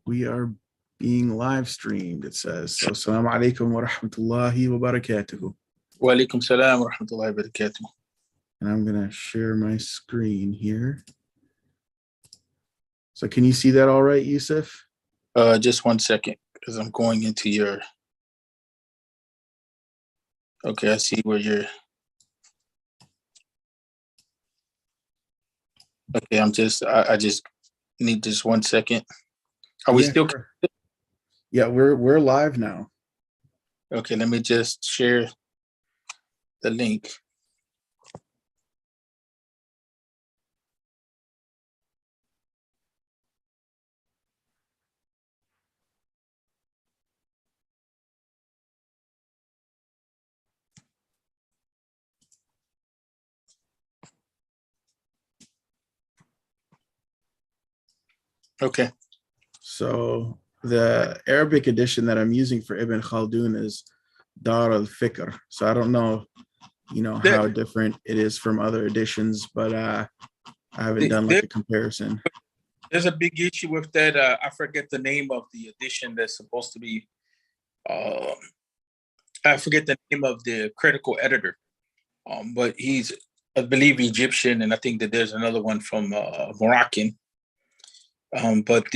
We are being live streamed, it says. So, assalamu alaikum wa rahmatullahi wa barakatuhu. Wa alaikum salam wa rahmatullahi wa barakatuh. And I'm going to share my screen here. So, can you see that all right, Yusuf? Just 1 second, because I'm going into your. Okay, I see where you're. Okay, I just need just 1 second. Are we still? Sure. Yeah, we're live now. Okay, let me just share the link. Okay. So the Arabic edition that I'm using for Ibn Khaldun is Dar al-Fiqh. So I don't know, how different it is from other editions, but I haven't done like a comparison. There's a big issue with that. I forget the name of the edition that's supposed to be. I forget the name of the critical editor, but he's, I believe, Egyptian, and I think that there's another one from Moroccan. But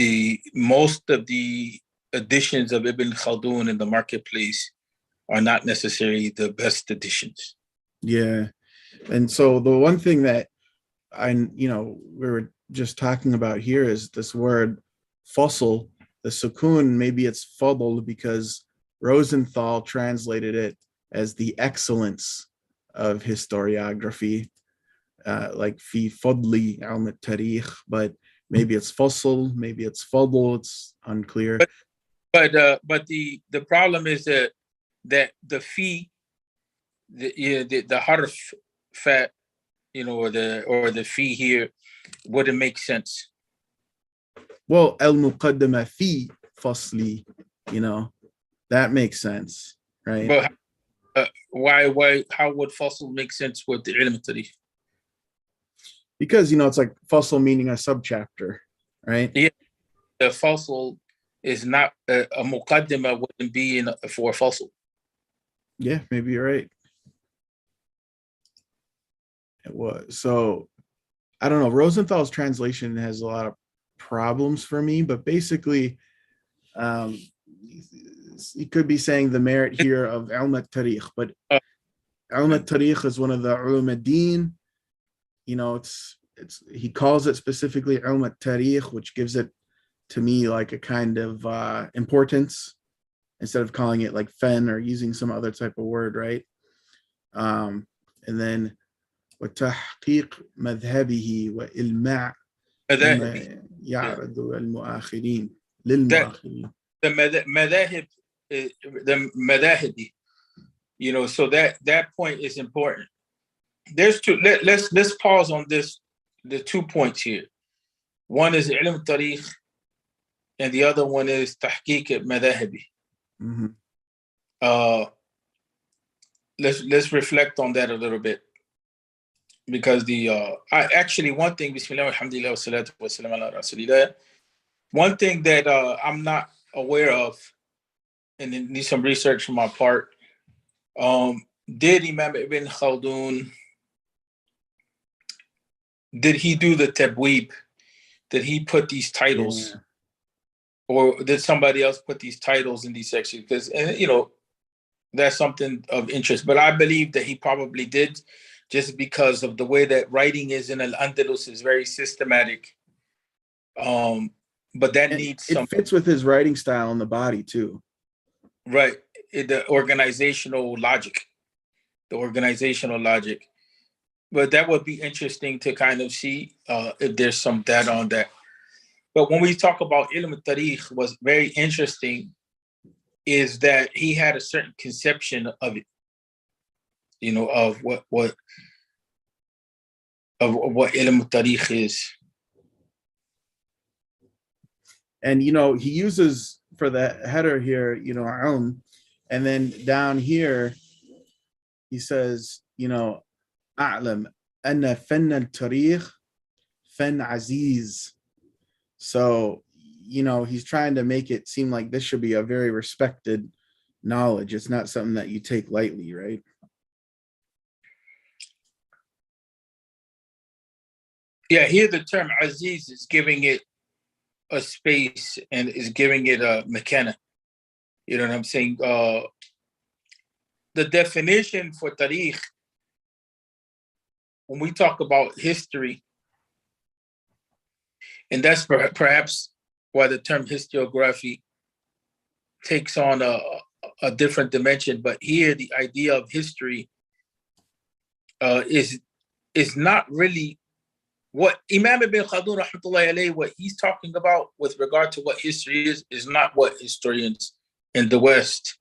most of the editions of Ibn Khaldun in the marketplace are not necessarily the best editions. Yeah. And so the one thing that we were just talking about here is this word fossil, the sukun, maybe it's fadl because Rosenthal translated it as the excellence of historiography, like fi fadli al-tarikh, but maybe it's fossil, maybe it's fadl, it's unclear. But the problem is that the fi, the harf fat, or the fi here wouldn't make sense. Well, al-muqaddama fi fasli, that makes sense, right? But how would fossil make sense with the ilm al-tarikh? Because it's like fossil meaning a subchapter, right? Yeah, the fossil is not a muqaddima wouldn't be for a fossil. Yeah, maybe you're right. It was. So I don't know. Rosenthal's translation has a lot of problems for me, but basically, he could be saying the merit here of ilm al-tarikh, but ilm al-tarikh is one of the ulum ad-din. He calls it specifically ilm al-tarikh, which gives it to me like a kind of importance instead of calling it like fen or using some other type of word, right? And then وتحقيق مذهبه وإلماع ما يعرض المؤخرين للمؤخرين. The madahib, so that point is important. There's two. Let's pause on this. The 2 points here. One is ilm al-tarikh, and the other one is tahqiq al-madahibi. Let's reflect on that a little bit, because one thing, bismillah alhamdulillah wa salatu wa salam ala rasulillah, one thing that I'm not aware of, and it needs some research from my part, did Imam Ibn Khaldun, did he do the tabweeb? Did he put these titles? Yeah. Or did somebody else put these titles in these sections? Because, that's something of interest. But I believe that he probably did, just because of the way that writing is in Al-Andalus is very systematic. But that needs it fits with his writing style in the body too. Right. The organizational logic. But that would be interesting to kind of see if there's some data on that. But when we talk about ilm al-tarikh, what's very interesting is that he had a certain conception of it, of what ilm al-tarikh is. And he uses for the header here, and then down here he says, أعلم أن فن التاريخ فن عزيز. So, he's trying to make it seem like this should be a very respected knowledge. It's not something that you take lightly, right? Yeah, here the term Aziz is giving it a space and is giving it a mechanic. You know what I'm saying? The definition for Tariq, when we talk about history, and that's perhaps why the term historiography takes on a different dimension. But here, the idea of history is not really what Imam Ibn Khaldun, rahmatullahi alayhi, what he's talking about with regard to what history is not what historians in the West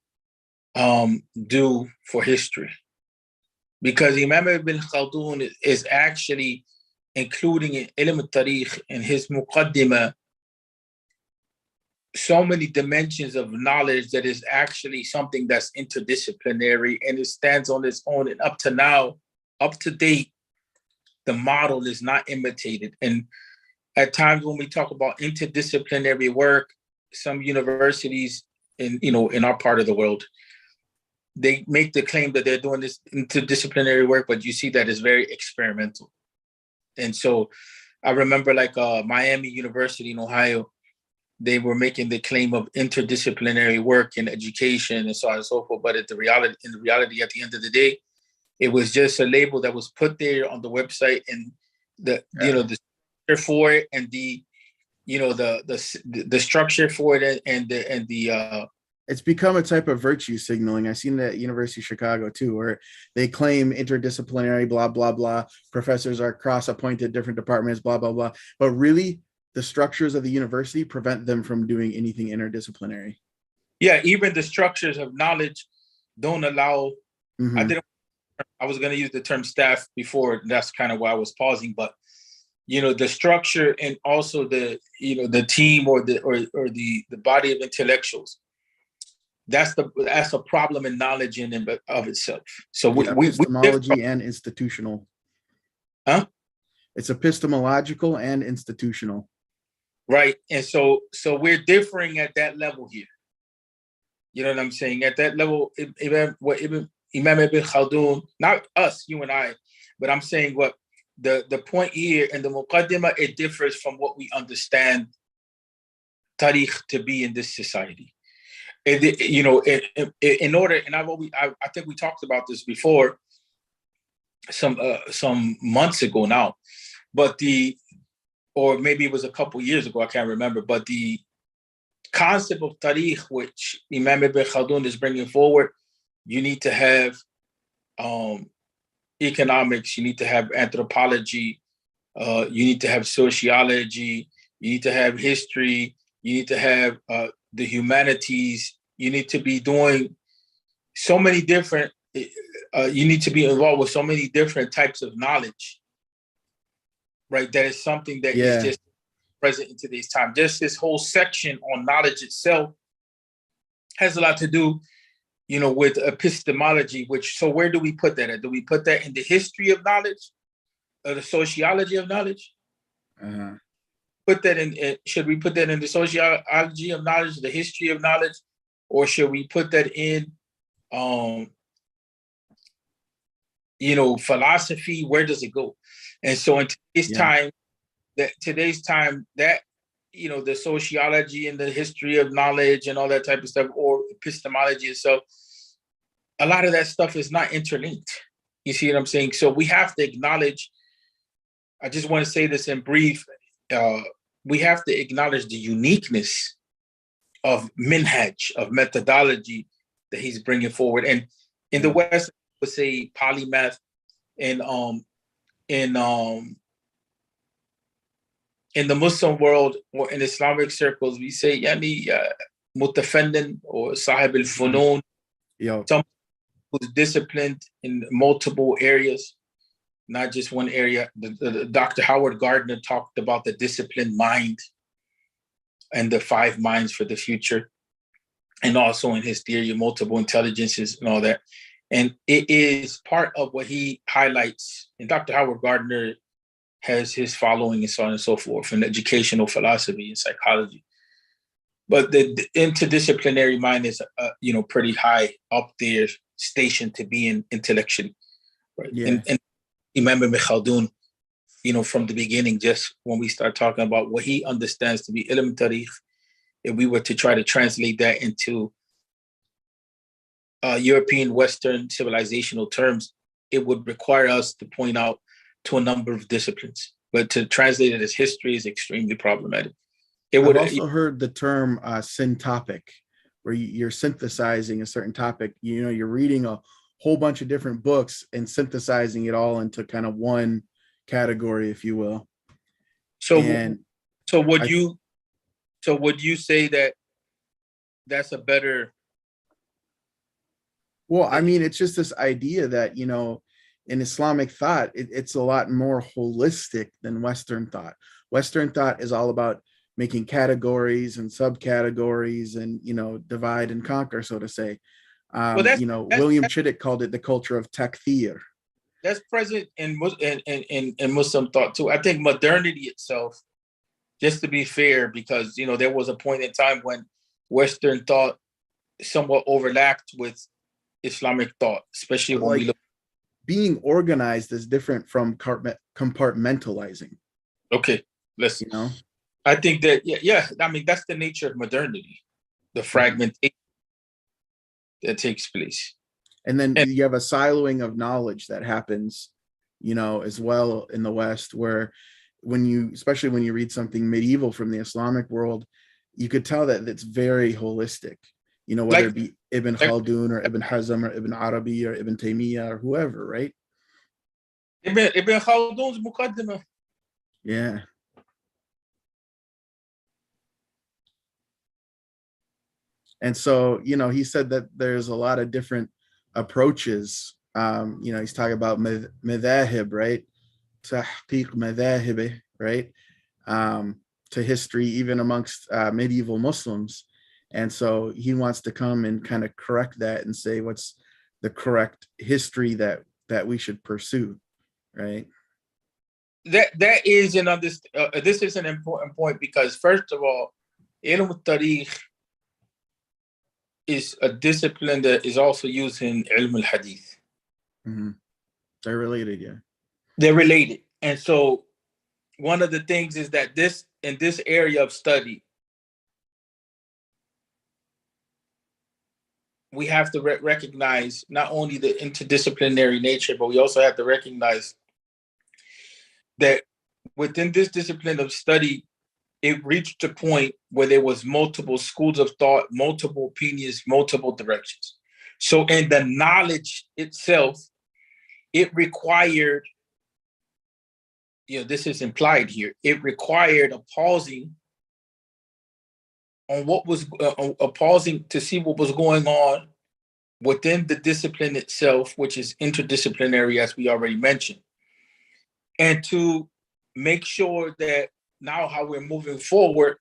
do for history. Because Imam Ibn Khaldun is actually including in Ilm al-Tariq in his Muqaddimah so many dimensions of knowledge that is actually something that's interdisciplinary, and it stands on its own. And up to now, up to date, the model is not imitated. And at times when we talk about interdisciplinary work, some universities in our part of the world, they make the claim that they're doing this interdisciplinary work, but you see that it's very experimental. And so I remember like Miami University in Ohio, they were making the claim of interdisciplinary work in education and so on and so forth. But in the reality, at the end of the day, it was just a label that was put there on the website, and the structure for it, and the structure for it, and the it's become a type of virtue signaling. I've seen that at University of Chicago too, where they claim interdisciplinary, blah, blah, blah. Professors are cross-appointed, different departments, blah, blah, blah. But really, the structures of the university prevent them from doing anything interdisciplinary. Yeah, even the structures of knowledge don't allow. I was going to use the term staff before. That's kind of why I was pausing. But the structure, and also the team or the body of intellectuals. That's a problem in knowledge in and of itself. So epistemology and institutional. Huh? It's epistemological and institutional. Right. And so we're differing at that level here. You know what I'm saying? At that level, Imam Ibn Khaldun, not us, you and I, but I'm saying what the point here in the Muqaddimah, it differs from what we understand Tariq to be in this society. And in order, and I think we talked about this before some months ago now, but or maybe it was a couple years ago, I can't remember, but the concept of Tariq, which Imam Ibn Khaldun is bringing forward, you need to have economics, you need to have anthropology, you need to have sociology, you need to have history, you need to have the humanities, you need to be doing so many different, you need to be involved with so many different types of knowledge, right? That is something that is just present in today's time. Just this whole section on knowledge itself has a lot to do, with epistemology, so where do we put that at? Do we put that in the history of knowledge, or the sociology of knowledge? Put that in, should we put that in the sociology of knowledge, the history of knowledge, or should we put that in, philosophy? Where does it go? And so in today's time, that the sociology and the history of knowledge and all that type of stuff, or epistemology itself, a lot of that stuff is not interlinked. You see what I'm saying? So we have to acknowledge, I just want to say this in brief, we have to acknowledge the uniqueness of minhaj, of methodology that he's bringing forward. And in the West, we would say polymath, and in the Muslim world or in Islamic circles, we say yani mutafandin or sahib al-funun, someone who's disciplined in multiple areas, not just one area. Dr. Howard Gardner talked about the disciplined mind and the 5 minds for the future, and also in his theory of multiple intelligences and all that. And it is part of what he highlights. And Dr. Howard Gardner has his following and so on and so forth in educational philosophy and psychology. But the interdisciplinary mind is, pretty high up there, station to be in intellectually, right? Yeah. And Imam Ibn Khaldun, from the beginning, just when we start talking about what he understands to be ilm tarikh, if we were to try to translate that into European Western civilizational terms, it would require us to point out to a number of disciplines. But to translate it as history is extremely problematic. I've also heard the term syntopic, where you're synthesizing a certain topic. You're reading a whole bunch of different books and synthesizing it all into kind of one category, if you will. So would you say that that's a better? Well, I mean, it's just this idea that, in Islamic thought, it's a lot more holistic than Western thought. Western thought is all about making categories and subcategories and, divide and conquer, so to say. William Chittick called it the culture of takfir. That's present in Muslim thought too. I think modernity itself, just to be fair, because, there was a point in time when Western thought somewhat overlapped with Islamic thought, especially when we look. Being organized is different from compartmentalizing. Okay, listen. I think that, I mean, that's the nature of modernity, the fragmentation that takes place. And then you have a siloing of knowledge that happens, as well in the West, where especially when you read something medieval from the Islamic world, you could tell that it's very holistic, whether it be Ibn Khaldun or Ibn Hazm or Ibn Arabi or Ibn Taymiyyah or whoever, right? Ibn Khaldun's Muqaddimah. Yeah. And so, he said that there's a lot of different approaches. He's talking about madhahib, right? Tahqiq madhahib, right? To history, even amongst medieval Muslims. And so he wants to come and kind of correct that and say what's the correct history that we should pursue, right? That is this is an important point, because first of all, ilm al-tarikh is a discipline that is also used in ilm al-hadith. Mm-hmm. They're related, yeah. They're related. And so one of the things is that in this area of study, we have to recognize not only the interdisciplinary nature, but we also have to recognize that within this discipline of study, it reached a point where there was multiple schools of thought, multiple opinions, multiple directions. So in the knowledge itself, it required, this is implied here, it required a pausing on what was, a pausing to see what was going on within the discipline itself, which is interdisciplinary, as we already mentioned, and to make sure that now how we're moving forward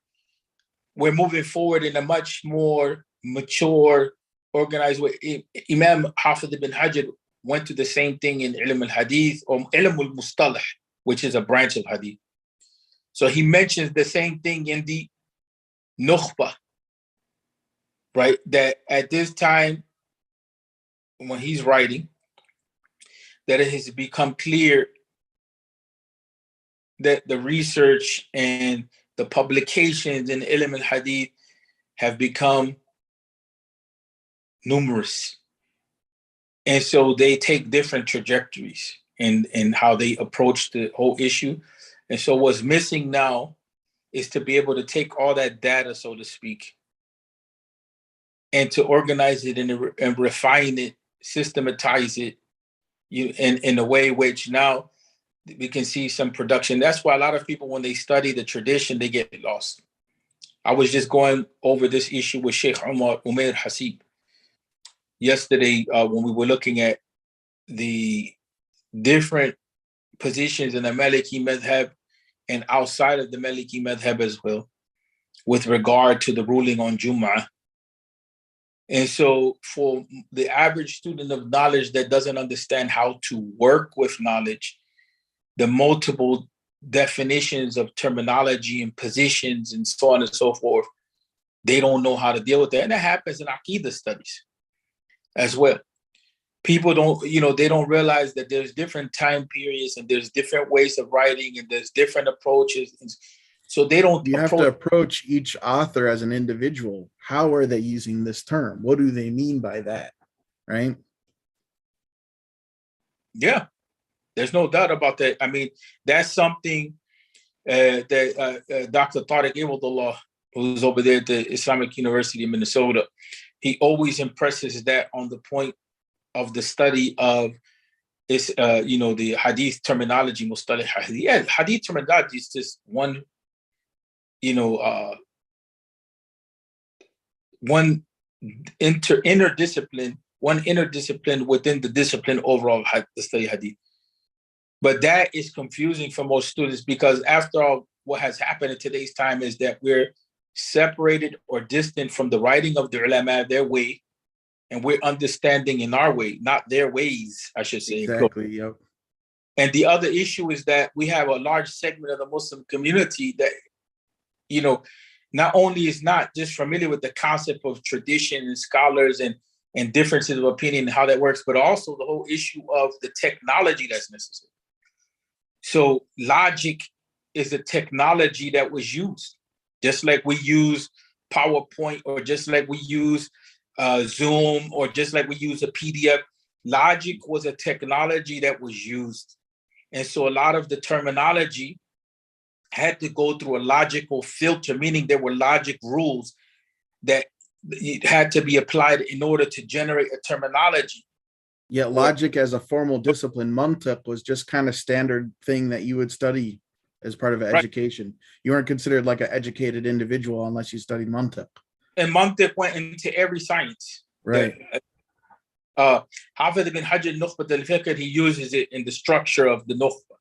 in a much more mature, organized way. Imam Hafid ibn Hajar went to the same thing in ilm al-hadith, or ilm al-mustalah, which is a branch of hadith. So he mentions the same thing in the Nukhbah, right? That at this time, when he's writing, that it has become clear that the research and the publications in ilm al-hadith have become numerous. And so they take different trajectories in how they approach the whole issue. And so what's missing now is to be able to take all that data, so to speak, and to organize it and refine it, systematize it in a way which now we can see some production. That's why a lot of people, when they study the tradition, they get lost. I was just going over this issue with Sheikh Umair Hasib yesterday when we were looking at the different positions in the Maliki madhab and outside of the Maliki madhab as well, with regard to the ruling on Juma. And so for the average student of knowledge that doesn't understand how to work with knowledge, the multiple definitions of terminology and positions and so on and so forth, they don't know how to deal with that. And that happens in Aqidah studies as well. People don't, they don't realize that there's different time periods and there's different ways of writing and there's different approaches. So they don't. You have to approach each author as an individual. How are they using this term? What do they mean by that? Right? Yeah, there's no doubt about that. I mean, that's something that Dr. Tariq Ibadullah, who's over there at the Islamic University of Minnesota, he always impresses that on the point of the study of this, the hadith terminology, mustalah hadith. Yeah, hadith terminology is just one, one interdiscipline within the discipline overall, the study hadith. But that is confusing for most students because after all, what has happened in today's time is that we're separated or distant from the writing of the ulama, their way, and we're understanding in our way, not their ways, I should say. Exactly, yep. And the other issue is that we have a large segment of the Muslim community that, not only is not just familiar with the concept of tradition and scholars and differences of opinion and how that works, but also the whole issue of the technology that's necessary. So logic is a technology that was used, just like we use PowerPoint or just like we use Zoom or just like we use a PDF. Logic was a technology that was used. And so a lot of the terminology had to go through a logical filter, meaning there were logic rules that had to be applied in order to generate a terminology. Yeah, logic as a formal discipline, mantiq, was just kind of standard thing that you would study as part of education. You weren't considered like an educated individual unless you studied mantiq. And mantiq went into every science. Right. Hafid ibn Hajar al-Nukhbat al-Fiqh, he uses it in the structure of the Nukhba.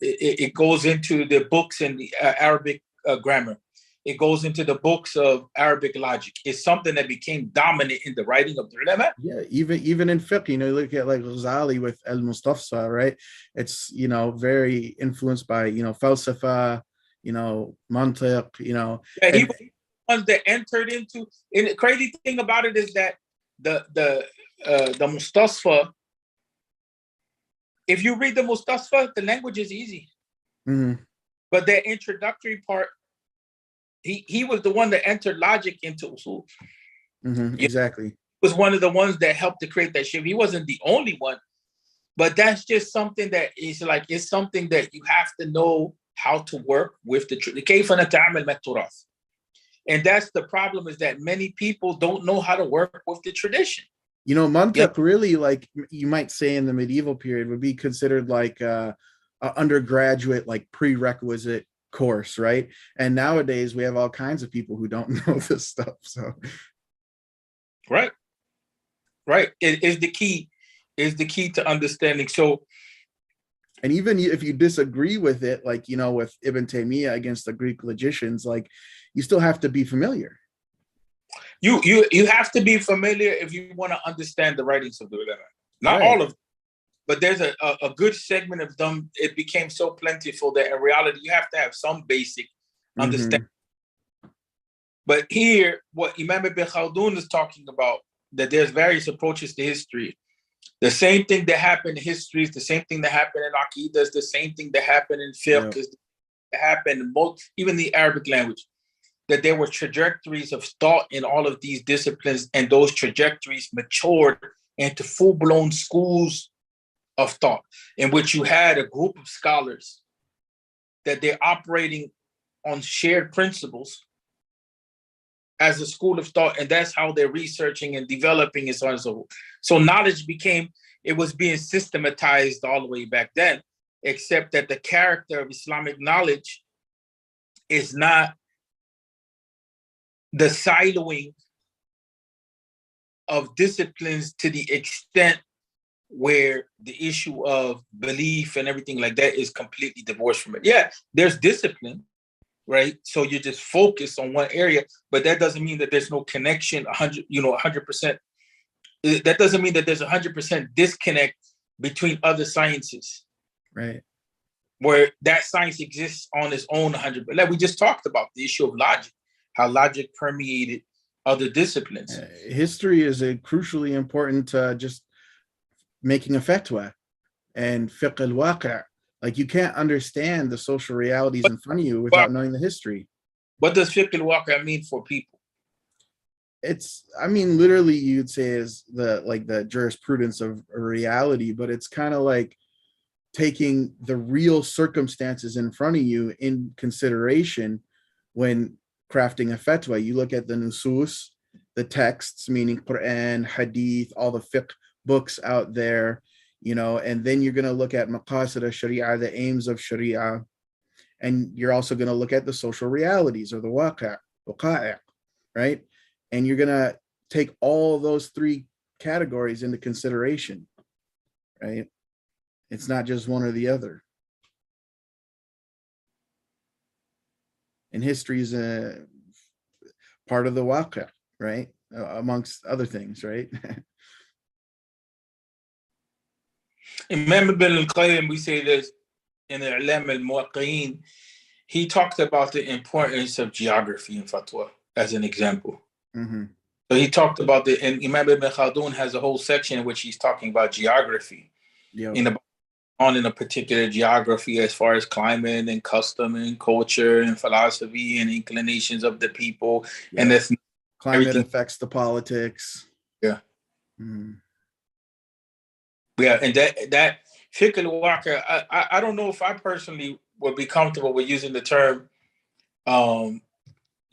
It goes into the books in the Arabic grammar. It goes into the books of Arabic logic. It's something that became dominant in the writing of the ulama. Yeah, even in fiqh, look at like Ghazali with al-Mustafsa, right? It's, very influenced by, falsafa, mantiq, Yeah, he was the ones that entered into, and the crazy thing about it is that the Mustasfa, if you read the Mustasfa, the language is easy. Mm-hmm. But that introductory part, he was the one that entered logic into usul. Mm-hmm, exactly. He was one of the ones that helped to create that shift. He wasn't the only one, but that's just something that is like, it's something that you have to know how to work with the truth. And that's the problem, is that many people don't know how to work with the tradition. Mantiq really, like you might say in the medieval period, would be considered like a undergraduate, like prerequisite course, right? And nowadays we have all kinds of people who don't know this stuff. So right, it is the key to understanding. So, and even if you disagree with it, like with Ibn Taymiyyah against the Greek logicians, like you still have to be familiar. You have to be familiar if you want to understand the writings of the ulama. Not all of them, but there's a good segment of them. It became so plentiful that in reality, you have to have some basic understanding. But here, what Imam Ibn Khaldun is talking about, that there's various approaches to history. The same thing that happened in history is the same thing that happened in Aqidah, is the same thing that happened in fiqh, is that happened in even the Arabic language. That there were trajectories of thought in all of these disciplines, and those trajectories matured into full-blown schools of thought, in which you had a group of scholars that they're operating on shared principles as a school of thought, and that's how they're researching and developing and so on and so forth. So knowledge was being systematized all the way back then, except that the character of Islamic knowledge is not the siloing of disciplines to the extent where the issue of belief and everything like that is completely divorced from it. Yeah, there's discipline, right? So you just focus on one area, but that doesn't mean that there's no connection, 100%. That doesn't mean that there's 100% disconnect between other sciences. Right. Where that science exists on its own 100%. Like we just talked about the issue of logic. how logic permeated other disciplines. History is a crucially important to just making a fatwa and fiqh al-waqi'. Like, you can't understand the social realities in front of you without knowing the history. What does fiqh al-waqi' mean for people? It's, I mean, literally you'd say is the jurisprudence of reality, but it's kind of like taking the real circumstances in front of you in consideration when crafting a fatwa. You look at the nusus, the texts, meaning Quran, Hadith, all the fiqh books out there, you know, and then you're going to look at maqasid al-sharia, the aims of sharia, and you're also going to look at the social realities, or the waqi', right? And you're going to take all those three categories into consideration, right? It's not just one or the other. And history is a part of the waqi', right? Amongst other things, right? Imam Ibn al-Qayyim, we say this in al-I'lam al-Muwaqqi'in, he talked about the importance of geography in fatwa as an example. Mm-hmm. So he talked about and Imam Ibn Khaldun has a whole section in which he's talking about geography. Yep. In a particular geography, as far as climate and custom and culture and philosophy and inclinations of the people. Yep. And that's climate everything. Affects the politics. Yeah. Mm. Yeah, and that fiqh al-waqi', I don't know if I personally would be comfortable with using the term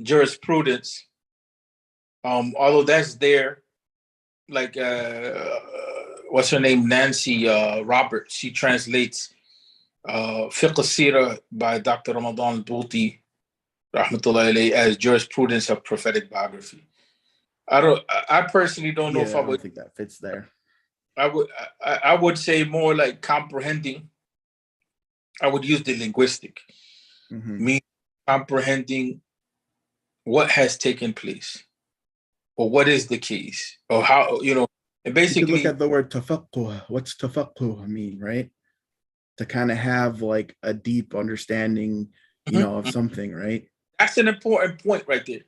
jurisprudence, although that's there. Like what's her name, Nancy Roberts, she translates fiqh al-sira by Dr. Ramadan al-Bouti rahmatullahi alayhi as jurisprudence of prophetic biography. I personally don't know if I would think that fits there. I would say more like comprehending. I would use the linguistic, meaning comprehending what has taken place, or what is the case, or how, you know, and basically you look at the word tafaqquh. What's tafaqquh mean, right? To kind of have like a deep understanding, you know, of something, right? That's an important point right there.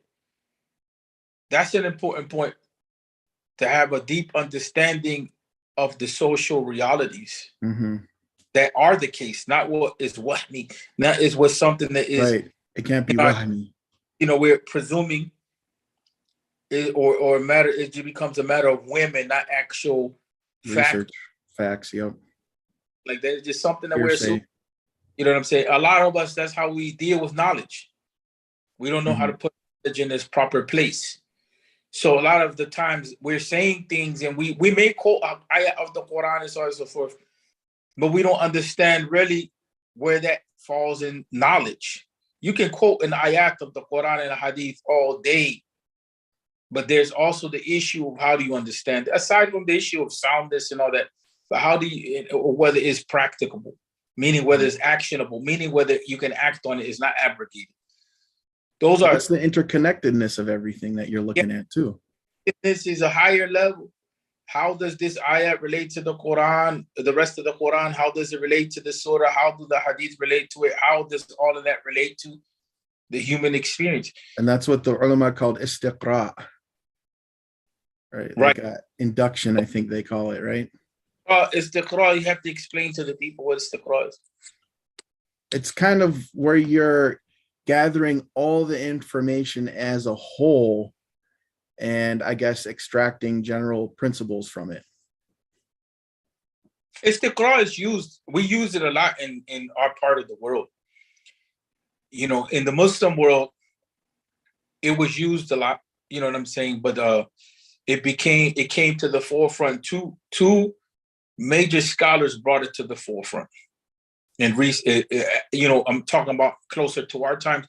That's an important point, to have a deep understanding of the social realities that are the case, not what is wahmi, not is what something that is right. It can't be wahmi. You know, we're presuming it, or a matter. It just becomes a matter of women, not actual research facts. Yep. Like that's just something that Hearsay. we're assuming. You know what I'm saying? A lot of us, that's how we deal with knowledge. We don't know how to put knowledge in its proper place. So a lot of the times we're saying things, and we may quote ayat of the Quran and so on and so forth, but we don't understand really where that falls in knowledge. You can quote an ayat of the Quran and a hadith all day, but there's also the issue of how do you understand it? Aside from the issue of soundness and all that, but how do you, whether it's practicable, meaning whether it's actionable, meaning whether you can act on it, is not abrogated. Those are, that's the interconnectedness of everything that you're looking at too. This is a higher level. How does this ayat relate to the Quran, the rest of the Quran? How does it relate to the surah? How do the hadith relate to it? How does all of that relate to the human experience? And that's what the ulama called istiqra'. Right. Like induction, I think they call it, right? Istiqra', you have to explain to the people what istiqra' is. It's kind of where you're gathering all the information as a whole, and I guess extracting general principles from it. Istiqra' is used, we use it a lot in our part of the world. You know, in the Muslim world, it was used a lot, you know what I'm saying? But it came to the forefront. Two major scholars brought it to the forefront. And you know, I'm talking about closer to our time.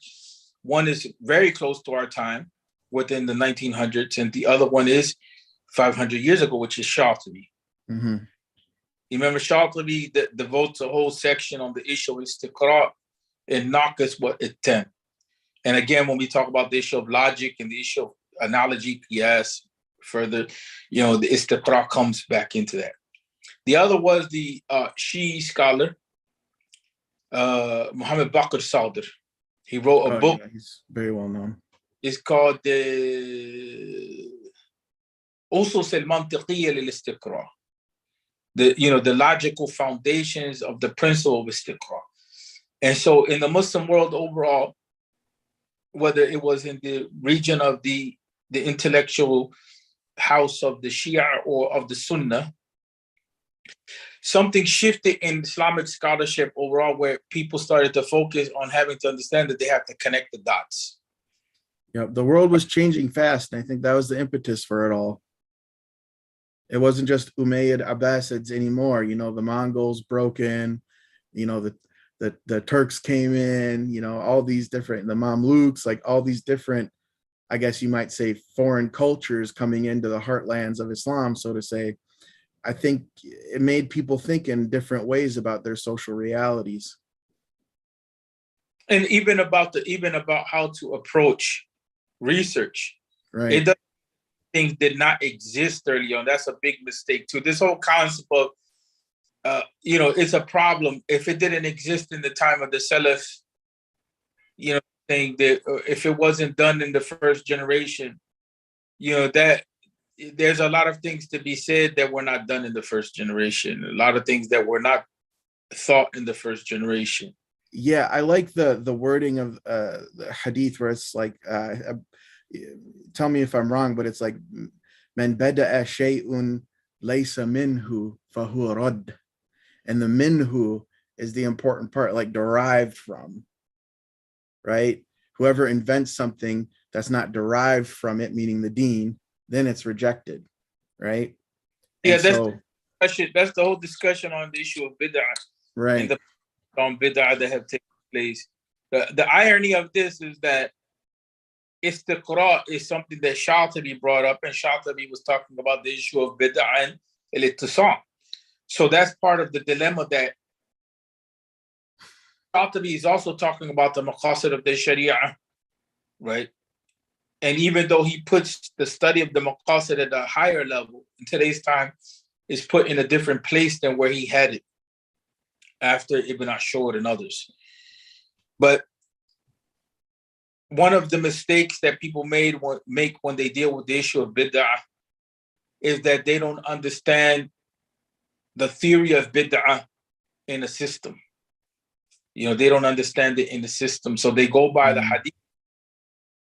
One is very close to our time, within the 1900s, and the other one is 500 years ago, which is Shatibi. You remember Shatibi that devotes a whole section on the issue of istiqra' and naqas at 10. And again, when we talk about the issue of logic and the issue of analogy, yes, further, you know, the istiqra' comes back into that. The other was the Shi'i scholar, Muhammad Baqir Sadr. He wrote a book. Yeah, he's very well known. is called the أسس المنطقية للاستقراء. The logical foundations of the principle of istiqra. And so in the Muslim world overall, whether it was in the region of the intellectual house of the Shia or of the Sunnah, something shifted in Islamic scholarship overall, where people started to focus on having to understand that they have to connect the dots. Yeah, the world was changing fast, and I think that was the impetus for it all. It wasn't just Umayyad Abbasids anymore. You know, the Mongols broke in, you know, the Turks came in, you know, all these different, the Mamluks, like all these different, I guess you might say, foreign cultures coming into the heartlands of Islam, so to say. I think it made people think in different ways about their social realities. And even about how to approach research. Right. Things did not exist early on. That's a big mistake too. This whole concept of, it's a problem if it didn't exist in the time of the Salaf. You know, saying that if it wasn't done in the first generation, that there's a lot of things to be said that were not done in the first generation. A lot of things that were not thought in the first generation. Yeah, I like the wording of the hadith where it's like, tell me if I'm wrong, but it's like, man bada'a shay'un laysa minhu fahuwa radd. And the minhu is the important part, like derived from, right? Whoever invents something that's not derived from it, meaning the deen, then it's rejected, right? Yeah, that's the whole discussion on the issue of bid'ah. Right. And the bid'ah that have taken place. The irony of this is that istiqra is something that Shatibi brought up, and Shatibi was talking about the issue of bid'ah and al-ittisam. So that's part of the dilemma, that Shatibi is also talking about the maqasid of the Sharia, right? And even though he puts the study of the maqasid at a higher level, in today's time, is put in a different place than where he had it after Ibn Ashur and others. But one of the mistakes that people make when they deal with the issue of bid'ah is that they don't understand the theory of bid'ah in a system. They don't understand it in the system. So they go by the hadith,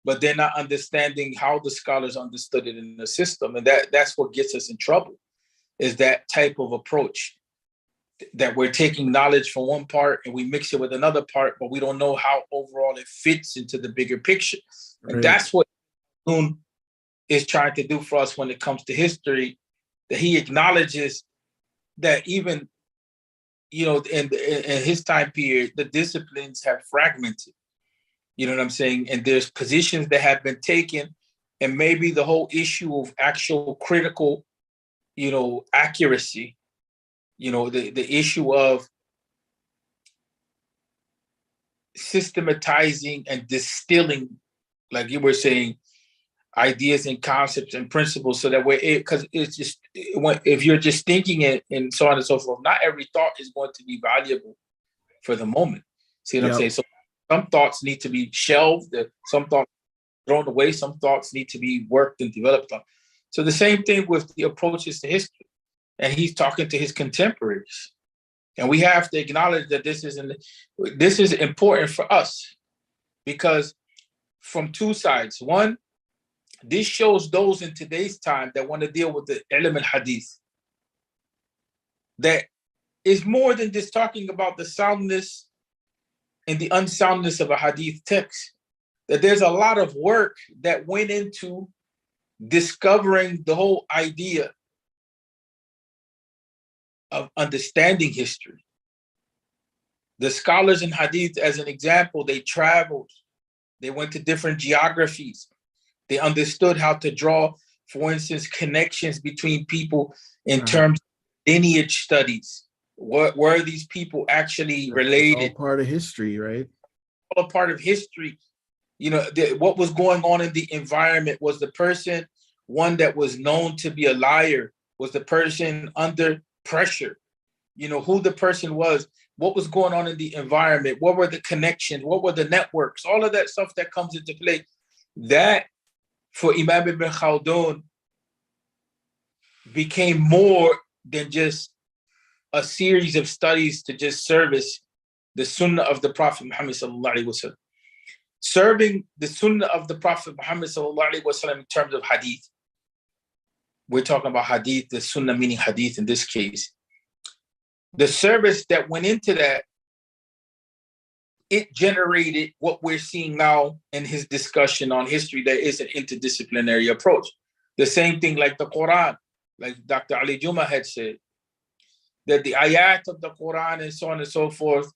but they're not understanding how the scholars understood it in the system. And that's what gets us in trouble, is that type of approach, that we're taking knowledge from one part and we mix it with another part, but we don't know how overall it fits into the bigger picture. Right. And that's what Khaldun is trying to do for us when it comes to history, that he acknowledges that even, in his time period, the disciplines have fragmented. You know what I'm saying? And there's positions that have been taken, and maybe the whole issue of actual critical, accuracy, the issue of systematizing and distilling, like you were saying, ideas and concepts and principles, so that because it's just, if you're just thinking it and so on and so forth, not every thought is going to be valuable for the moment. See what I'm saying? So some thoughts need to be shelved, some thoughts thrown away, some thoughts need to be worked and developed on. So the same thing with the approaches to history. And he's talking to his contemporaries. And we have to acknowledge that this is important for us, because from two sides. One, this shows those in today's time that want to deal with the ilm al-hadith, that is more than just talking about the soundness and the unsoundness of a hadith text, that there's a lot of work that went into discovering the whole idea of understanding history. The scholars in hadith, as an example, they traveled, they went to different geographies, they understood how to draw, for instance, connections between people in terms of lineage studies. What were these people actually related? All part of history, right? All a part of history. What was going on in the environment? Was the person one that was known to be a liar? Was the person under pressure? Who the person was, what was going on in the environment, what were the connections, what were the networks, all of that stuff that comes into play that for Imam ibn Khaldun became more than just a series of studies to just service the Sunnah of the Prophet Muhammad sallallahu alaihi wasallam. Serving the Sunnah of the Prophet Muhammad sallallahu alaihi wasallam in terms of hadith. We're talking about hadith, the Sunnah meaning hadith in this case. The service that went into that, it generated what we're seeing now in his discussion on history, that is an interdisciplinary approach. The same thing like the Quran, like Dr. Ali Juma had said, that the ayat of the Quran and so on and so forth,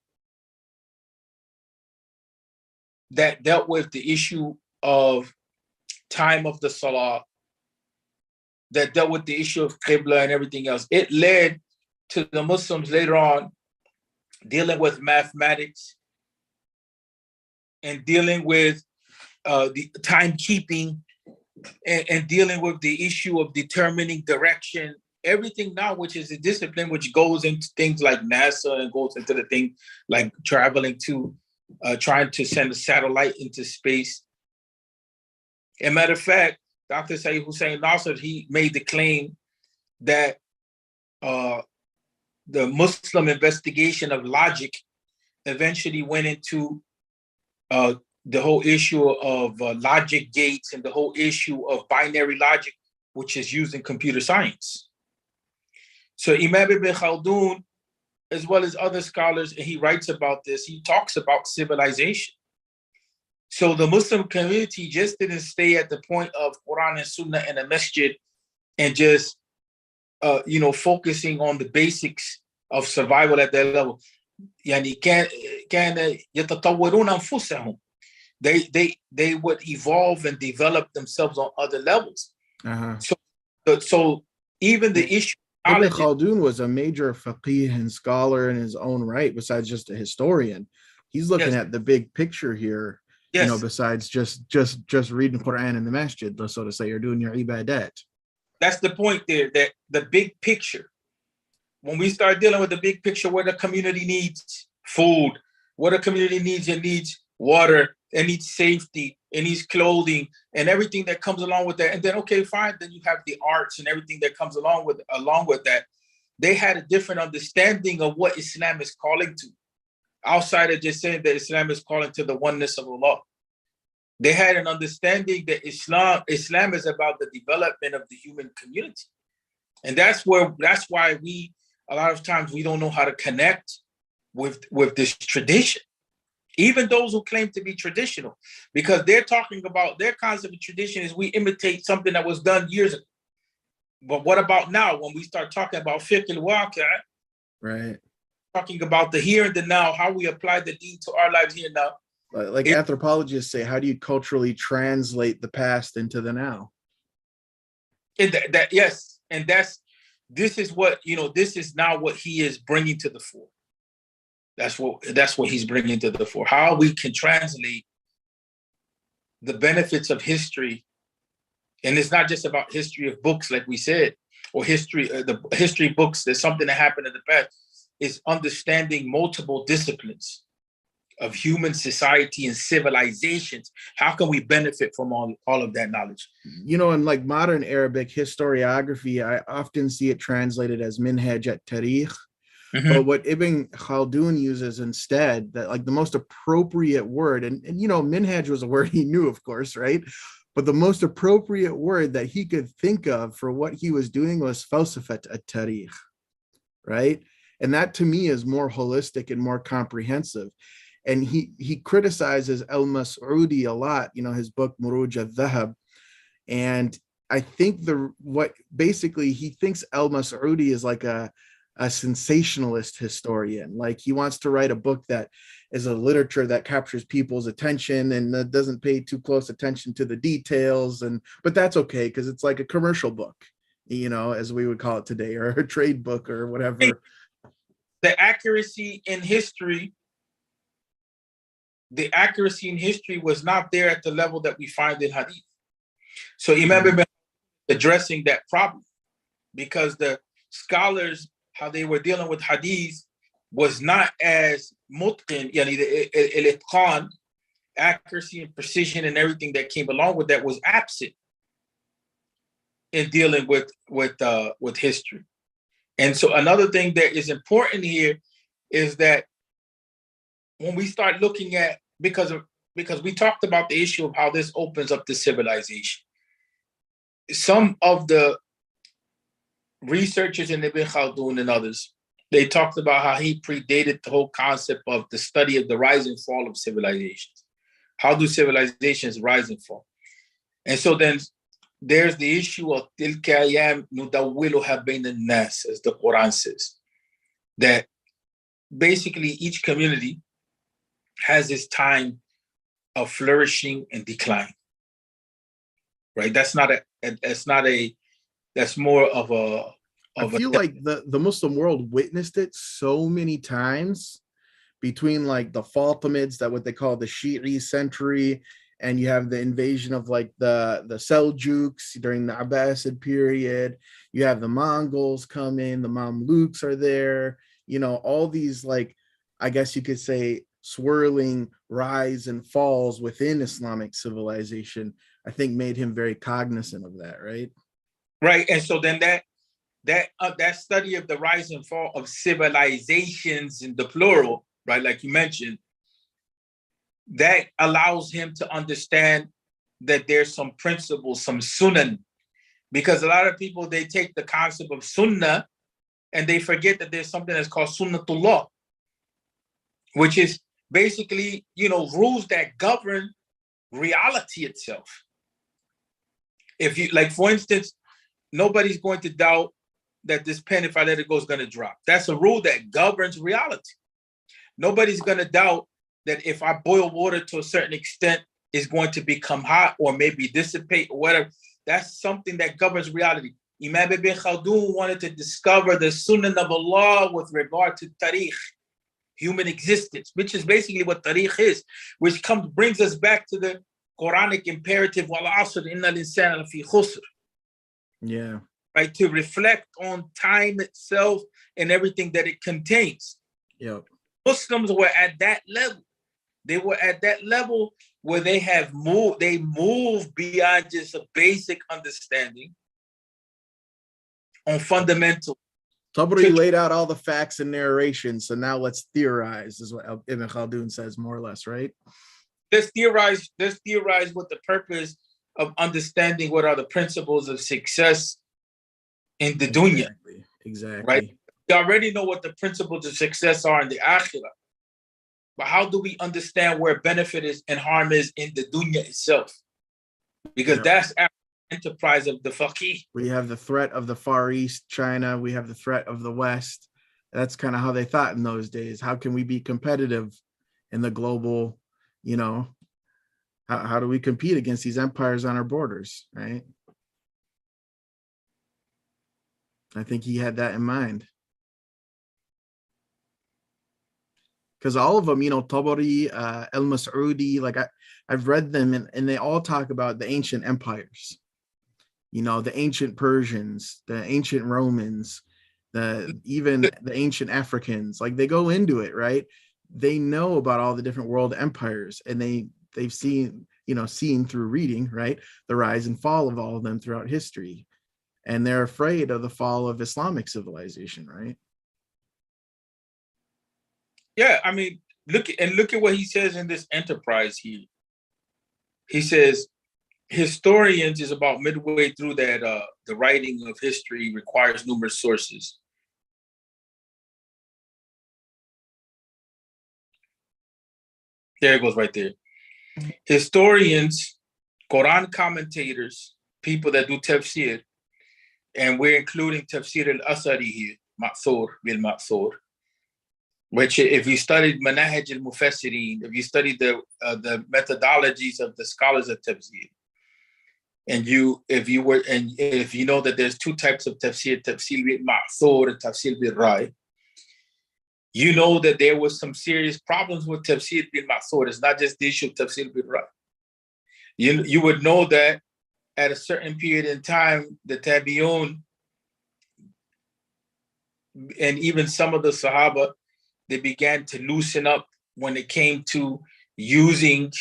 that dealt with the issue of time of the Salah, that dealt with the issue of Qibla and everything else. It led to the Muslims later on dealing with mathematics and dealing with the timekeeping and dealing with the issue of determining direction. Everything now, which is a discipline which goes into things like NASA and goes into the thing like traveling to, trying to send a satellite into space. As a matter of fact, Dr. Sayyid Hussein Nasser, he made the claim that the Muslim investigation of logic eventually went into the whole issue of logic gates and the whole issue of binary logic, which is used in computer science. So Imam ibn Khaldun, as well as other scholars, and he writes about this, he talks about civilization. So the Muslim community just didn't stay at the point of Quran and Sunnah and a masjid and just, focusing on the basics of survival at that level. يعني كان يتطورون أنفسهم. They would evolve and develop themselves on other levels. So even the issue. Ibn Khaldun was a major faqih and scholar in his own right, besides just a historian. He's looking at the big picture here, besides just reading Quran in the masjid, so to say, or doing your ibadat. That's the point there, that the big picture. When we start dealing with the big picture, where the community needs food, what the community needs, it needs water, it needs safety, it needs clothing, and everything that comes along with that. And then, okay, fine, then you have the arts and everything that comes along with that. They had a different understanding of what Islam is calling to, outside of just saying that Islam is calling to the oneness of Allah. They had an understanding that Islam is about the development of the human community. And that's why a lot of times we don't know how to connect with this tradition. Even those who claim to be traditional, because they're talking about their concept of tradition is we imitate something that was done years ago. But what about now when we start talking about fiqh al-Waqidi, right? Talking about the here and the now, how we apply the deen to our lives here and now. Like anthropologists say, how do you culturally translate the past into the now? And yes, and this is now what he is bringing to the fore. That's what he's bringing to the fore. How we can translate the benefits of history, and it's not just about history of books, like we said, or the history books. There's something that happened in the past. Is understanding multiple disciplines of human society and civilizations. How can we benefit from all of that knowledge? In like modern Arabic historiography, I often see it translated as minhaj at-tarikh. But what Ibn Khaldun uses instead, that like the most appropriate word, and minhaj was a word he knew, of course, right? But the most appropriate word that he could think of for what he was doing was falsafat at-tarikh, right? And that to me is more holistic and more comprehensive. And he criticizes al-Mas'udi a lot, his book Muruj al-Dhahab. And I think he thinks al-Mas'udi is like a sensationalist historian. Like he wants to write a book that is a literature that captures people's attention and that doesn't pay too close attention to the details. But that's okay, because it's like a commercial book, as we would call it today, or a trade book or whatever. The accuracy in history was not there at the level that we find in hadith. So Imam Ibn addressing that problem, because the scholars, how they were dealing with hadith was not as mutqin, yani al-itqan, accuracy and precision and everything that came along with that was absent in dealing with history. And so another thing that is important here is that when we start looking at, because we talked about the issue of how this opens up the civilization. Some of the researchers in Ibn Khaldun and others, they talked about how he predated the whole concept of the study of the rise and fall of civilizations. How do civilizations rise and fall? And so then there's the issue of tilka ayyam nudawwiluha bayna an-nas, as the Quran says, that basically each community has its time of flourishing and decline. Right? That's more of a. I feel like the Muslim world witnessed it so many times between like the Fatimids, that what they call the Shi'i century, and you have the invasion of like the Seljuks during the Abbasid period. You have the Mongols come in, the Mamluks are there, you know, all these, like, I guess you could say, swirling rise and falls within Islamic civilization, I think made him very cognizant of that, right? Right. And so then that study of the rise and fall of civilizations in the plural, right, like you mentioned, that allows him to understand that there's some principles, some sunan, because a lot of people, they take the concept of sunnah and they forget that there's something that's called sunnatullah, which is basically, you know, rules that govern reality itself. If you, like, for instance, nobody's going to doubt that this pen, if I let it go, is going to drop. That's a rule that governs reality. Nobody's going to doubt that if I boil water to a certain extent, it's going to become hot or maybe dissipate or whatever. That's something that governs reality. Imam Ibn Khaldun wanted to discover the sunnah of Allah with regard to tariq, human existence, which is basically what tariq is, which brings us back to the Quranic imperative, wal asr innal insana lafi khusr. Yeah. Right, to reflect on time itself and everything that it contains. Yep. Muslims were at that level. They were at that level where they moved beyond just a basic understanding on fundamental. Tabari laid out all the facts and narration, so now let's theorize, is what Ibn Khaldun says, more or less, right? Let's theorize with the purpose of understanding what are the principles of success in the dunya. Exactly. Right? We already know what the principles of success are in the akhirah. But how do we understand where benefit is and harm is in the dunya itself? Because that's our enterprise of the faqih. We have the threat of the Far East, China. We have the threat of the West. That's kind of how they thought in those days. How can we be competitive in the global, you know, how do we compete against these empires on our borders, right? I think he had that in mind. Because all of them, you know, Tabari, al-Mas'udi, like I've read them, and they all talk about the ancient empires, you know, the ancient Persians, the ancient Romans, even the ancient Africans. Like, they go into it, right? They know about all the different world empires, and they've seen through reading, right, the rise and fall of all of them throughout history. And they're afraid of the fall of Islamic civilization, right? Yeah, I mean, look at what he says in this enterprise here. He says, historians is about midway through that the writing of history requires numerous sources. There it goes right there. Historians, Quran commentators, people that do tafsir, and we're including tafsir al-Asari here, Ma'thur bil Ma'thur, which, if you studied Manahij al-Mufassirin, if you studied the methodologies of the scholars of tafsir, and if you know that there's two types of tafsir bil Ma'thur and tafsir bil Rai, you know that there was some serious problems with tafsir bil Ma'thur. It's not just the issue of tafsir bil Rai. You would know that at a certain period in time, the Tabi'un and even some of the Sahaba, they began to loosen up when it came to using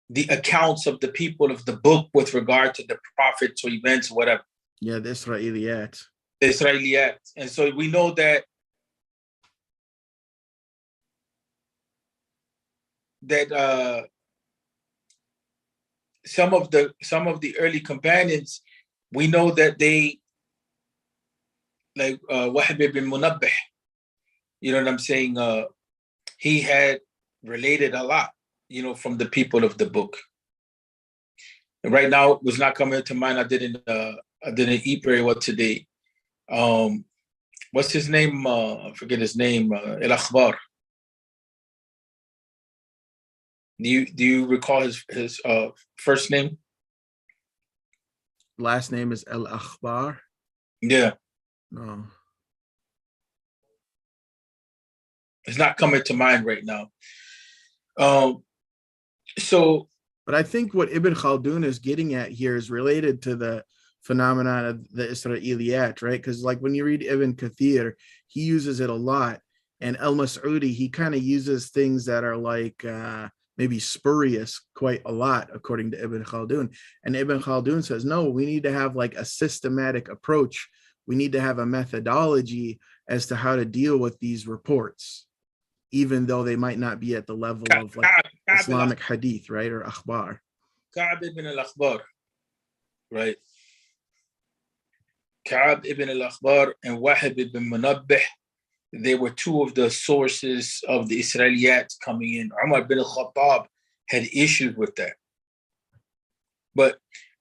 the accounts of the people of the book with regard to the prophets or events or whatever. Yeah, the Israeliyat. The Israeliyat. And so we know that some of the early companions, we know that they, like Wahb ibn Munabbih, you know what I'm saying? He had related a lot, you know, from the people of the book. And right now, it was not coming to mind. I didn't eat very well today. What's his name? I forget his name. Al-Akhbar. Do you recall his first name? Last name is al-Akhbar. Yeah. No. It's not coming to mind right now. But I think what Ibn Khaldun is getting at here is related to the phenomenon of the Israeliyat, right? Because like when you read Ibn Kathir, he uses it a lot. And al-Mas'udi, he kind of uses things that are like maybe spurious quite a lot, according to Ibn Khaldun. And Ibn Khaldun says, no, we need to have like a systematic approach. We need to have a methodology as to how to deal with these reports, even though they might not be at the level of like Islamic hadith, right? Or akhbar. Ka'b ibn al-Akhbar, right? Ka'b ibn al-Akhbar and Wahb ibn Munabbih, they were two of the sources of the Israeliyat coming in. Umar bin al-Khattab had issues with that. But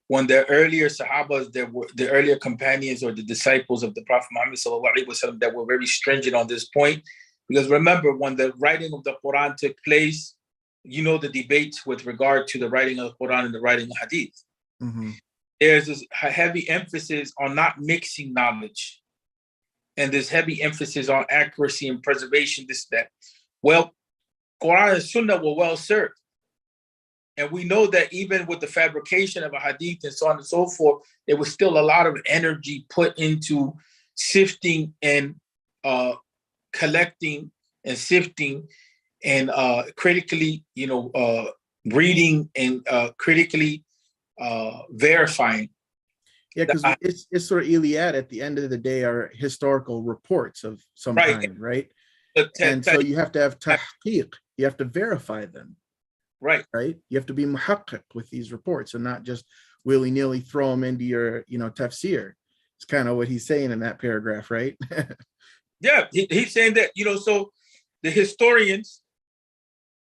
when the earlier Sahabahs, the earlier companions or the disciples of the Prophet Muhammad ﷺ that were very stringent on this point, because remember, when the writing of the Quran took place, you know the debates with regard to the writing of the Quran and the writing of Hadith. Mm-hmm. There's this heavy emphasis on not mixing knowledge, and this heavy emphasis on accuracy and preservation, this, that. Well, Quran and Sunnah were well served. And we know that even with the fabrication of a hadith and so on and so forth, there was still a lot of energy put into sifting and collecting and sifting and critically, reading and critically verifying. Yeah, because Israeliyat at the end of the day are historical reports of some kind, right? And so you have to have tahqiq, you have to verify them. Right. You have to be muhaqqiq with these reports and not just willy-nilly throw them into your, tafsir. It's kind of what he's saying in that paragraph, right? Yeah, he's saying that, so the historians,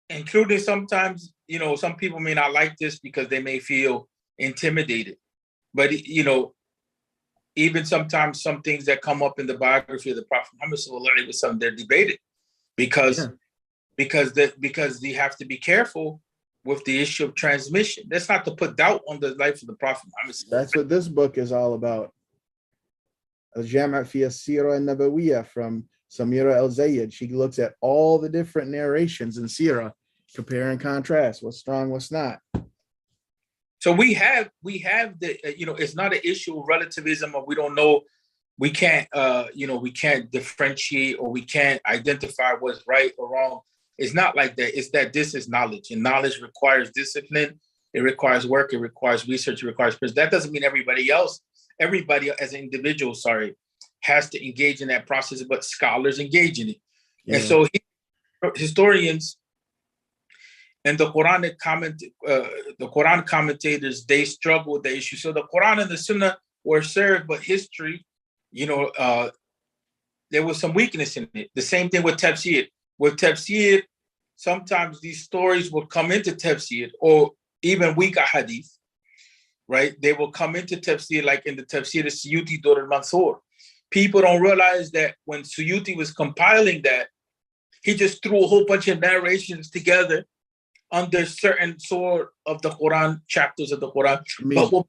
including sometimes, some people may not like this because they may feel intimidated. But, even sometimes some things that come up in the biography of the Prophet Muhammad ﷺ, they're debated because they have to be careful with the issue of transmission. That's not to put doubt on the life of the Prophet Muhammad. That's what this book is all about. Al-Jama' fi as-Sira an-Nabawiyya from Samira al-Zayid. She looks at all the different narrations in Sira, compare and contrast, what's strong, what's not. So we have the, it's not an issue of relativism or we don't know, we can't differentiate or we can't identify what's right or wrong. It's not like that. It's that this is knowledge, and knowledge requires discipline. It requires work. It requires research. It requires practice. That doesn't mean everybody as an individual, has to engage in that process, but scholars engage in it. Yeah. And so historians and the Quran commentators, they struggle with the issue. So the Quran and the Sunnah were served, but history, there was some weakness in it. The same thing with tafsir. With tafsir, sometimes these stories will come into tafsir, or even weaker hadith, right? They will come into tafsir, like in the tafsir of Suyuti Dur al-Mansur. People don't realize that when Suyuti was compiling that, he just threw a whole bunch of narrations together under certain sort of the Quran, chapters of the Quran. But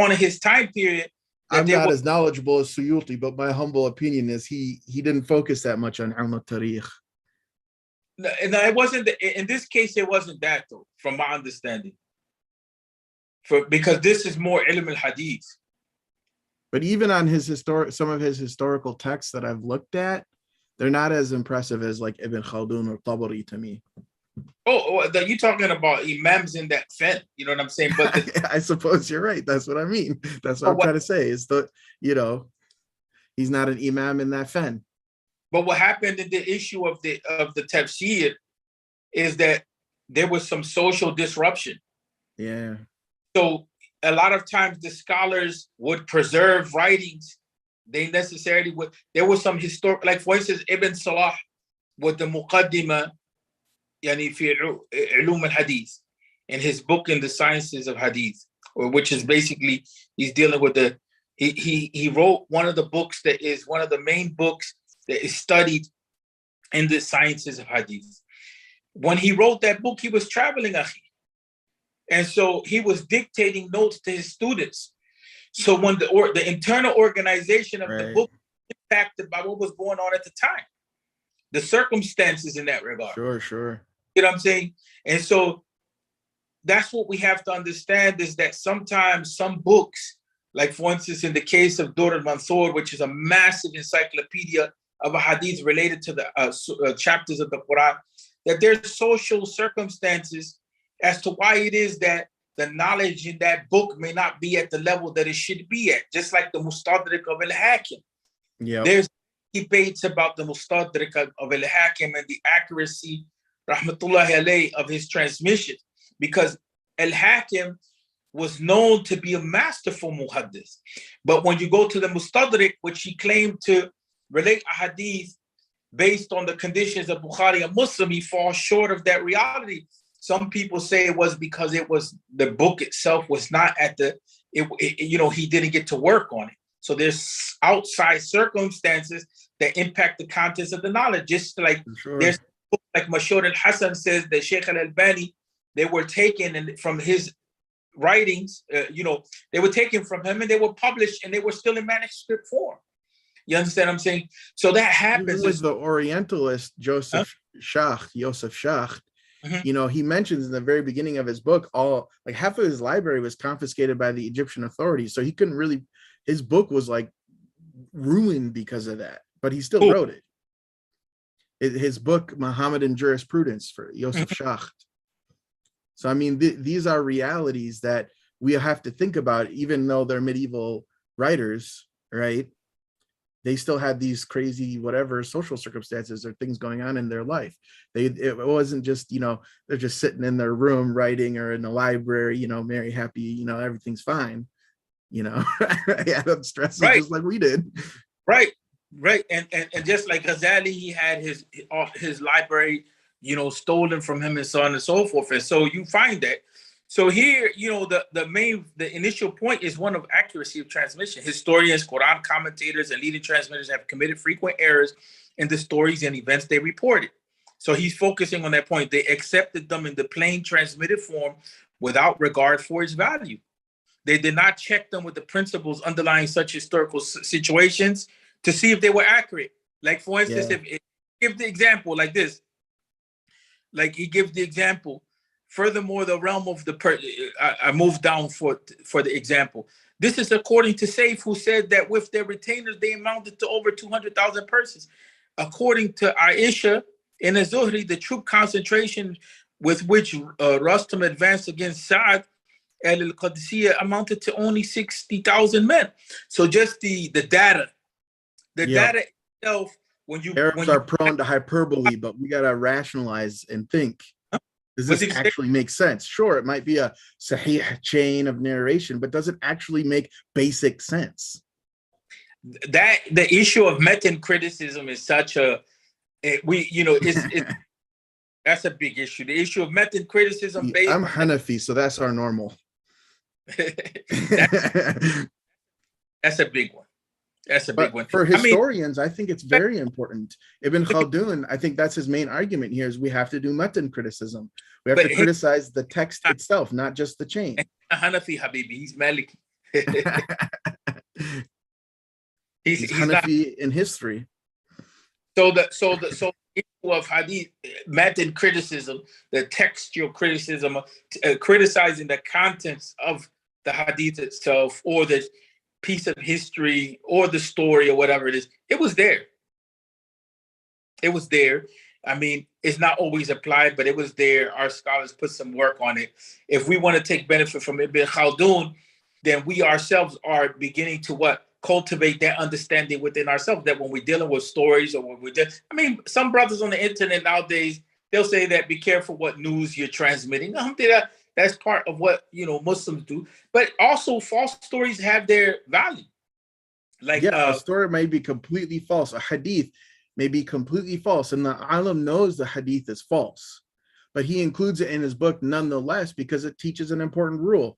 on his time period, I'm not as knowledgeable as Suyuti, but my humble opinion is he didn't focus that much on al-Tarikh. No, it wasn't. In this case, it wasn't that though, from my understanding. Because this is more ilm al-hadith. But even on some of his historical texts that I've looked at, they're not as impressive as like Ibn Khaldun or Tabari to me. You talking about imams in that fen? You know what I'm saying? But I suppose you're right. That's what I mean. That's what I'm trying to say. Is he's not an imam in that fen. But what happened in the issue of the tafsir is that there was some social disruption. Yeah. So a lot of times the scholars would preserve writings. They necessarily would. There was some historic, like for instance, Ibn Salah with the Muqaddimah, yani fi ulum al-hadith, in his book in the sciences of hadith, which is basically he's dealing with he wrote one of the books that is one of the main books that is studied in the sciences of hadith. When he wrote that book, he was traveling, and so he was dictating notes to his students. So when the internal organization of the book was impacted by what was going on at the time, the circumstances in that regard. Sure. You know what I'm saying? And so that's what we have to understand, is that sometimes some books, like for instance, in the case of Dur al-Mansur, which is a massive encyclopedia of a hadith related to the chapters of the Quran, that there's social circumstances as to why it is that the knowledge in that book may not be at the level that it should be at, just like the Mustadrak of al-Hakim. Yeah. There's debates about the Mustadrak of al-Hakim and the accuracy, rahmatullahi alayhi, of his transmission, because al-Hakim was known to be a masterful muhaddith. But when you go to the Mustadrak, which he claimed to relate a hadith based on the conditions of Bukhari and Muslim, he falls short of that reality. Some people say it was because it was the book itself was not at he didn't get to work on it. So there's outside circumstances that impact the contents of the knowledge. Just like there's like Mashur al-Hasan says that Sheikh al-Albani, they were taken from his writings, they were taken from him and they were published and they were still in manuscript form. You understand what I'm saying? So that happens. Even with the Orientalist Joseph Schacht, mm-hmm. He mentions in the very beginning of his book, half of his library was confiscated by the Egyptian authorities. So he couldn't really, his book was like ruined because of that, but he still wrote it. His book, Mohammedan Jurisprudence, for Joseph Schacht. So, I mean, these are realities that we have to think about, even though they're medieval writers, right? They still had these crazy, whatever, social circumstances or things going on in their life. It wasn't just, they're just sitting in their room writing, or in the library, merry, happy, everything's fine. Stressing just like we did. Right. And just like Ghazali, he had his library, stolen from him and so on and so forth. And so you find that. So here, the initial point is one of accuracy of transmission. Historians, Quran commentators, and leading transmitters have committed frequent errors in the stories and events they reported. So he's focusing on that point. They accepted them in the plain transmitted form without regard for its value. They did not check them with the principles underlying such historical situations to see if they were accurate. Like, for instance, if give the example like this, like he gives the example. Furthermore, the realm of I moved down for the example. This is according to Saif, who said that with their retainers, they amounted to over 200,000 persons. According to Aisha in Az-Zuhri, the troop concentration with which Rustam advanced against Sa'ad al-Qadisiyah amounted to only 60,000 men. So just the data, data itself, Arabs are prone to hyperbole, but we got to rationalize and think. Does this actually make sense? Sure, it might be a sahih chain of narration, but does it actually make basic sense? That the issue of metan criticism is such that's a big issue. The issue of metan criticism. I'm Hanafi, so that's our normal. That's a big one. That's a big one. For historians, I think it's very important. Ibn Khaldun, I think that's his main argument here, is we have to do matan criticism. We have to criticize the text itself, not just the chain. Hanafi, Habibi, he's Maliki. he's Hanafi in history. So the issue of hadith, matan criticism, the textual criticism, criticizing the contents of the hadith itself, or the piece of history or the story or whatever it is, it was there. I mean, it's not always applied, but it was there. Our scholars put some work on it. If we want to take benefit from Ibn Khaldun, then we ourselves are beginning to what? Cultivate that understanding within ourselves, that when we're dealing with stories or when we're I mean, some brothers on the internet nowadays, they'll say that be careful what news you're transmitting. That's part of what, Muslims do. But also false stories have their value. Like a story may be completely false. A hadith may be completely false, and the alim knows the hadith is false, but he includes it in his book nonetheless because it teaches an important rule.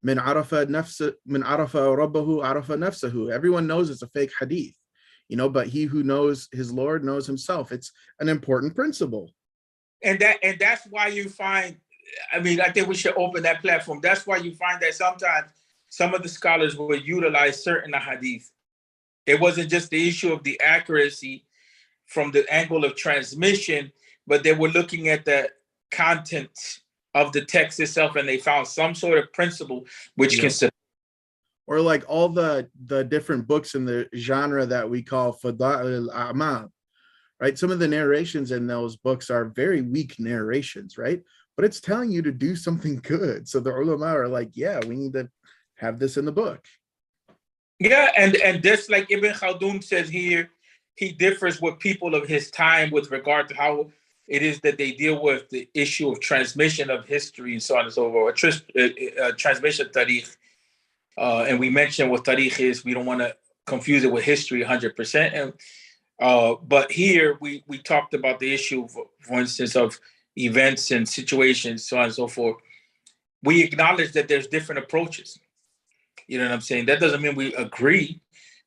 Min arafa rabbahu arafa nafsahu. Everyone knows it's a fake hadith, but he who knows his Lord knows himself. It's an important principle. And that's why you find, I mean, I think we should open that platform. That's why you find that sometimes some of the scholars will utilize certain hadith. It wasn't just the issue of the accuracy from the angle of transmission, but they were looking at the content of the text itself, and they found some sort of principle which can support. Or like all the different books in the genre that we call Fada'il al-A'mal, right? Some of the narrations in those books are very weak narrations, right? But it's telling you to do something good. So the ulama are like, yeah, we need to have this in the book. Yeah, and just like Ibn Khaldun says here, he differs with people of his time with regard to how it is that they deal with the issue of transmission of history and so on and so forth, transmission of tariq. And we mentioned what tariq is. We don't want to confuse it with history 100%. And but here we talked about the issue, for instance, of events and situations, so on and so forth. We acknowledge that there's different approaches. You know what I'm saying? That doesn't mean we agree,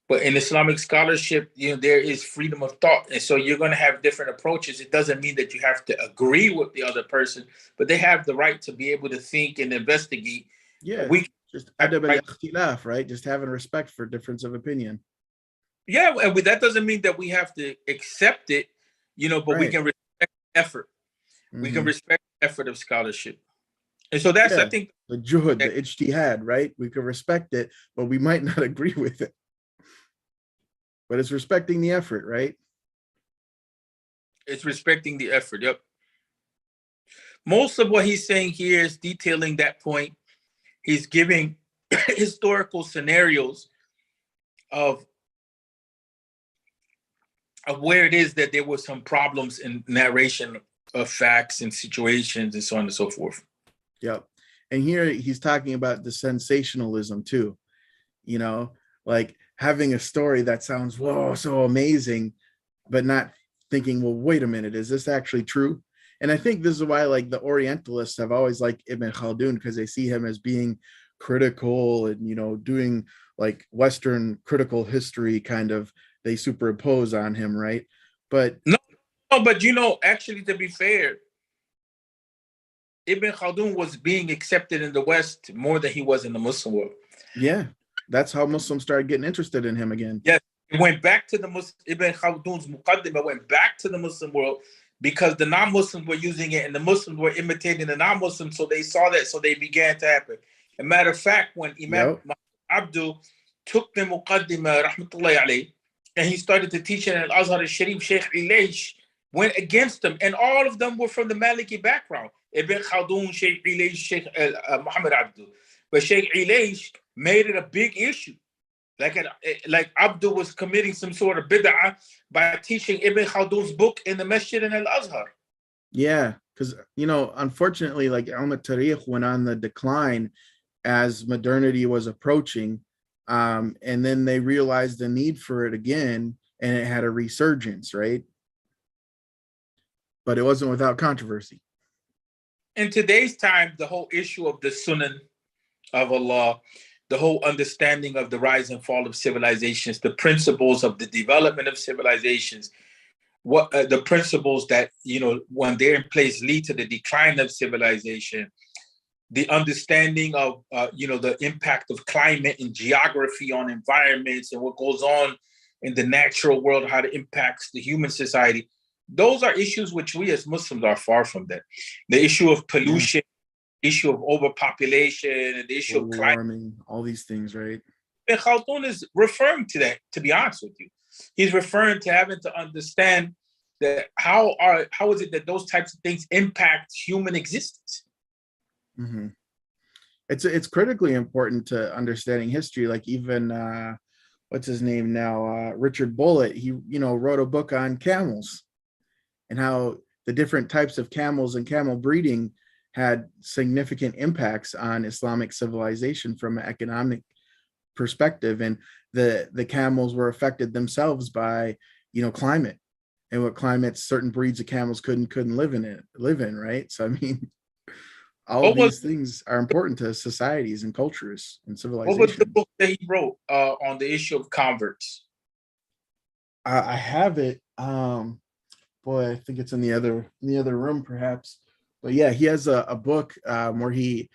but in Islamic scholarship, there is freedom of thought. And so you're going to have different approaches. It doesn't mean that you have to agree with the other person, but they have the right to be able to think and investigate. Yeah, just adab al-ikhtilaf, right? Just having respect for difference of opinion. Yeah, and that doesn't mean that we have to accept it, but we can respect effort. Mm-hmm. We can respect the effort of scholarship. And so that's, I think, the juhud, the ijtihad, right? We can respect it, but we might not agree with it. But it's respecting the effort, right? It's respecting the effort, yep. Most of what he's saying here is detailing that point. He's giving historical scenarios of where it is that there were some problems in narration of facts and situations and so on and so forth. Yep. And here he's talking about the sensationalism too, like having a story that sounds, whoa, so amazing, but not thinking, well, wait a minute, is this actually true? And I think this is why like the Orientalists have always liked Ibn Khaldun, because they see him as being critical and, doing like Western critical history kind of, they superimpose on him, right? But no, but actually, to be fair, Ibn Khaldun was being accepted in the West more than he was in the Muslim world. Yeah, that's how Muslims started getting interested in him again. Yes, it went back to the Muslim. Ibn Khaldun's Muqaddimah went back to the Muslim world because the non-Muslims were using it and the Muslims were imitating the non-Muslims, so they saw that, so they began to happen. As a matter of fact, when Imam Abdul took the Muqaddimah, rahmatullahi alayhi, and he started to teach it in al-Azhar al-Sharif, Sheikh Ilaysh went against them, and all of them were from the Maliki background. Ibn Khaldun, Sheikh Ilaysh, Sheikh Muhammad Abdul. But Sheikh Ilaysh made it a big issue. Like Abdul was committing some sort of bid'ah by teaching Ibn Khaldun's book in the masjid in al-Azhar. Yeah, because, unfortunately, like al-Tariq went on the decline as modernity was approaching. And then they realized the need for it again, and it had a resurgence, right? But it wasn't without controversy. In today's time, the whole issue of the Sunan of Allah, the whole understanding of the rise and fall of civilizations, the principles of the development of civilizations, what the principles that, when they're in place, lead to the decline of civilization, the understanding of, the impact of climate and geography on environments and what goes on in the natural world, how it impacts the human society. Those are issues which we as Muslims are far from that. The issue of pollution, issue of overpopulation, and the issue of climate, all these things, right? And Khaldun is referring to that, to be honest with you. He's referring to having to understand that how is it that those types of things impact human existence? Mm-hmm. It's critically important to understanding history. Like even what's his name now, Richard Bullitt, he wrote a book on camels and how the different types of camels and camel breeding had significant impacts on Islamic civilization from an economic perspective, and the camels were affected themselves by climate, and what climates certain breeds of camels couldn't live in, right? So I mean, all of these things are important to societies and cultures and civilizations. What was the book that he wrote on the issue of converts? I have it. Boy, I think it's in the other room, perhaps. But yeah, he has a book where he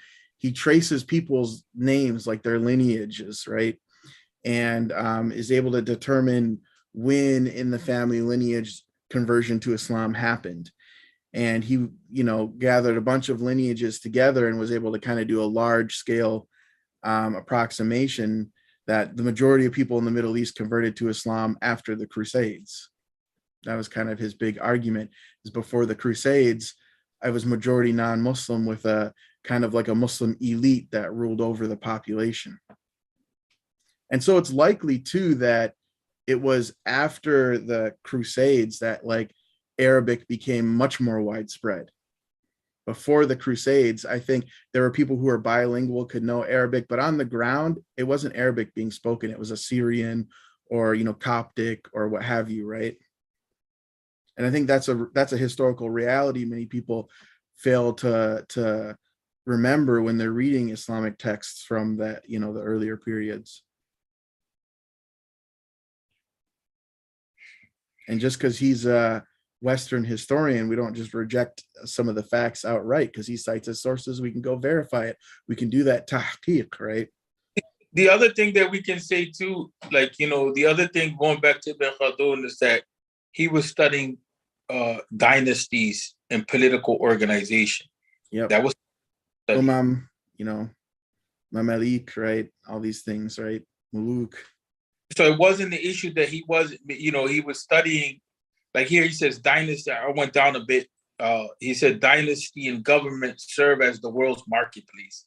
traces people's names, like their lineages, right? And is able to determine when in the family lineage conversion to Islam happened. And he, gathered a bunch of lineages together and was able to kind of do a large scale approximation that the majority of people in the Middle East converted to Islam after the Crusades. That was kind of his big argument, is before the Crusades, I was majority non-Muslim with a kind of like a Muslim elite that ruled over the population. And so it's likely too that it was after the Crusades that like Arabic became much more widespread. Before the Crusades, I think there were people who were bilingual, could know Arabic, but on the ground, it wasn't Arabic being spoken. It was Assyrian or, Coptic or what have you, right? And I think that's a historical reality many people fail to remember when they're reading Islamic texts from that, the earlier periods. And just because he's a Western historian, we don't just reject some of the facts outright because he cites as sources. We can go verify it. We can do that tahqiq, right? The other thing that we can say too, like, the other thing going back to Ibn Khaldun is that he was studying dynasties and political organization. Yep. That was Umam, Mamalik, right? All these things, right? Muluk. So it wasn't the issue that he was, he was studying, like here he says dynasty. I went down a bit. He said dynasty and government serve as the world's marketplace,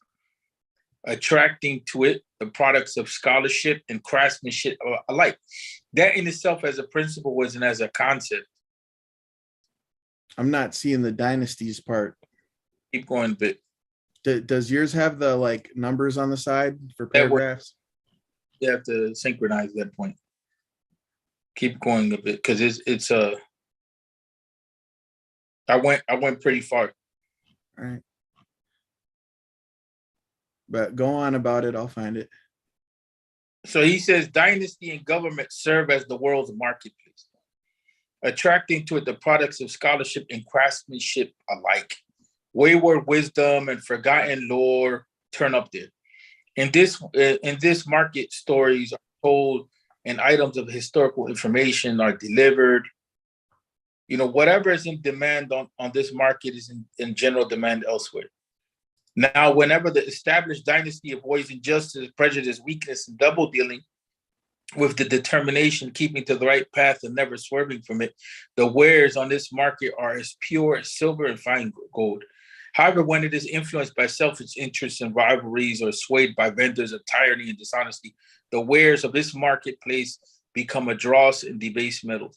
attracting to it the products of scholarship and craftsmanship alike. That in itself as a principle wasn't as a concept. I'm not seeing the dynasties part. Keep going a bit. Does yours have the like numbers on the side for paragraphs? You have to synchronize that point. Keep going a bit because it's I went pretty far. All right. But go on about it. I'll find it. So he says dynasty and government serve as the world's marketplace, attracting to it the products of scholarship and craftsmanship alike. Wayward wisdom and forgotten lore turn up there. In this market, stories are told and items of historical information are delivered. Whatever is in demand on this market is in general demand elsewhere. Now, whenever the established dynasty avoids injustice, prejudice, weakness, and double dealing with the determination keeping to the right path and never swerving from it, the wares on this market are as pure as silver and fine gold. However, when it is influenced by selfish interests and rivalries or swayed by vendors of tyranny and dishonesty, the wares of this marketplace become a dross and debased metals.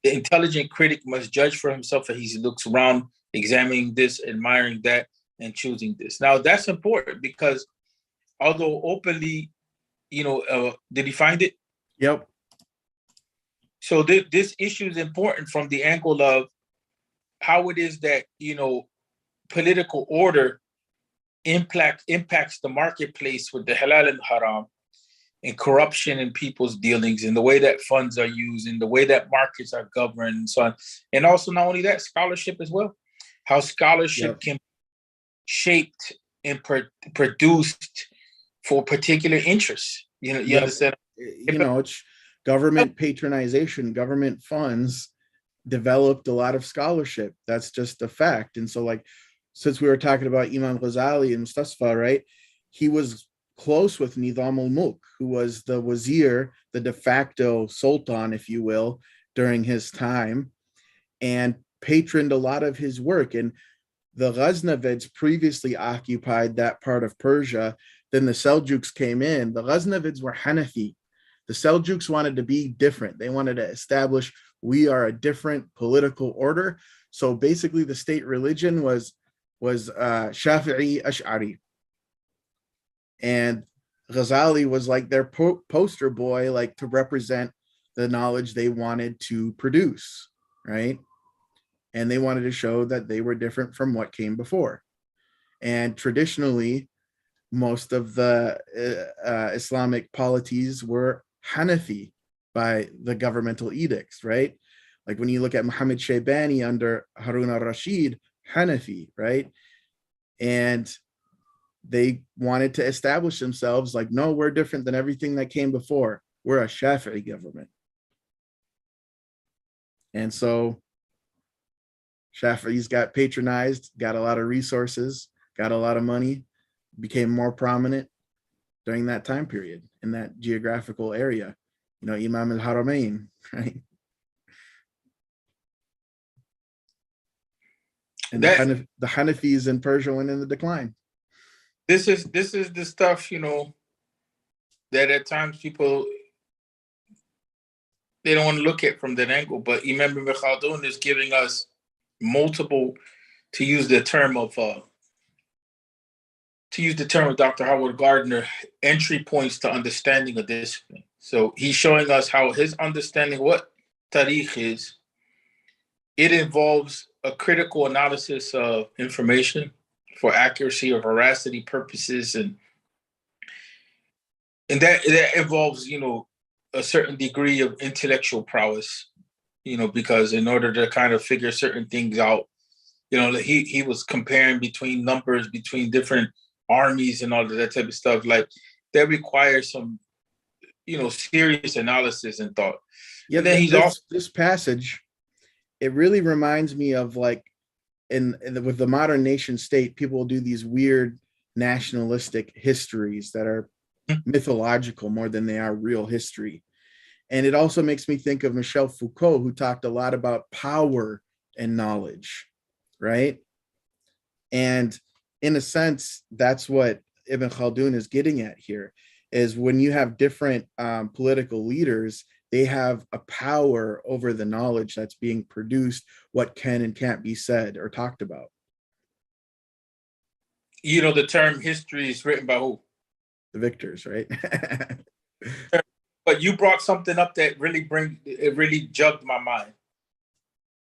The intelligent critic must judge for himself as he looks around, examining this, admiring that, and choosing this. Now, that's important because although openly, did he find it? Yep. So this issue is important from the angle of how it is that, political order impacts the marketplace with the halal and haram and corruption in people's dealings and the way that funds are used and the way that markets are governed and so on. And also not only that, scholarship as well. How scholarship can be shaped and produced for particular interests. You understand? It's government patronization, government funds developed a lot of scholarship. That's just a fact. And so like, since we were talking about Imam Ghazali and Mustasfa, right? He was close with Nizam al-Mulk, who was the wazir, the de facto sultan, if you will, during his time. and patroned a lot of his work. And the Ghaznavids previously occupied that part of Persia. Then the Seljuks came in. The Ghaznavids were Hanafi. The Seljuks wanted to be different. They wanted to establish we are a different political order. So basically the state religion was Shafi'i Ash'ari. And Ghazali was like their poster boy, like to represent the knowledge they wanted to produce, right? And they wanted to show that they were different from what came before. And traditionally, most of the Islamic polities were Hanafi by the governmental edicts, right? Like when you look at Muhammad Shaybani under Harun al-Rashid, Hanafi, right? And they wanted to establish themselves like, no, we're different than everything that came before. We're a Shafi'i government. And so Shafi'is got patronized, got a lot of resources, got a lot of money, became more prominent during that time period in that geographical area. You know, Imam al-Haramain, right? And the Hanafis in Persia went in the decline. This is the stuff, you know, that at times people, they don't want to look at from that angle. But Imam Ibn Khaldun is giving us multiple, to use the term of Dr. Howard Gardner, entry points to understanding a discipline. So he's showing us how his understanding what tariq is. It involves a critical analysis of information for accuracy or veracity purposes, and that involves, you know, a certain degree of intellectual prowess, you know, because in order to kind of figure certain things out, you know, he was comparing between numbers, between different armies and all of that type of stuff. Like that requires some, you know, serious analysis and thought. Yeah, and then this passage, it really reminds me of like with the modern nation state, people will do these weird nationalistic histories that are mythological more than they are real history. And it also makes me think of Michel Foucault, who talked a lot about power and knowledge, right? And in a sense, that's what Ibn Khaldun is getting at here, is when you have different political leaders, they have a power over the knowledge that's being produced, what can and can't be said or talked about. You know, the term history is written by who? The victors, right? But you brought something up that really jogged my mind.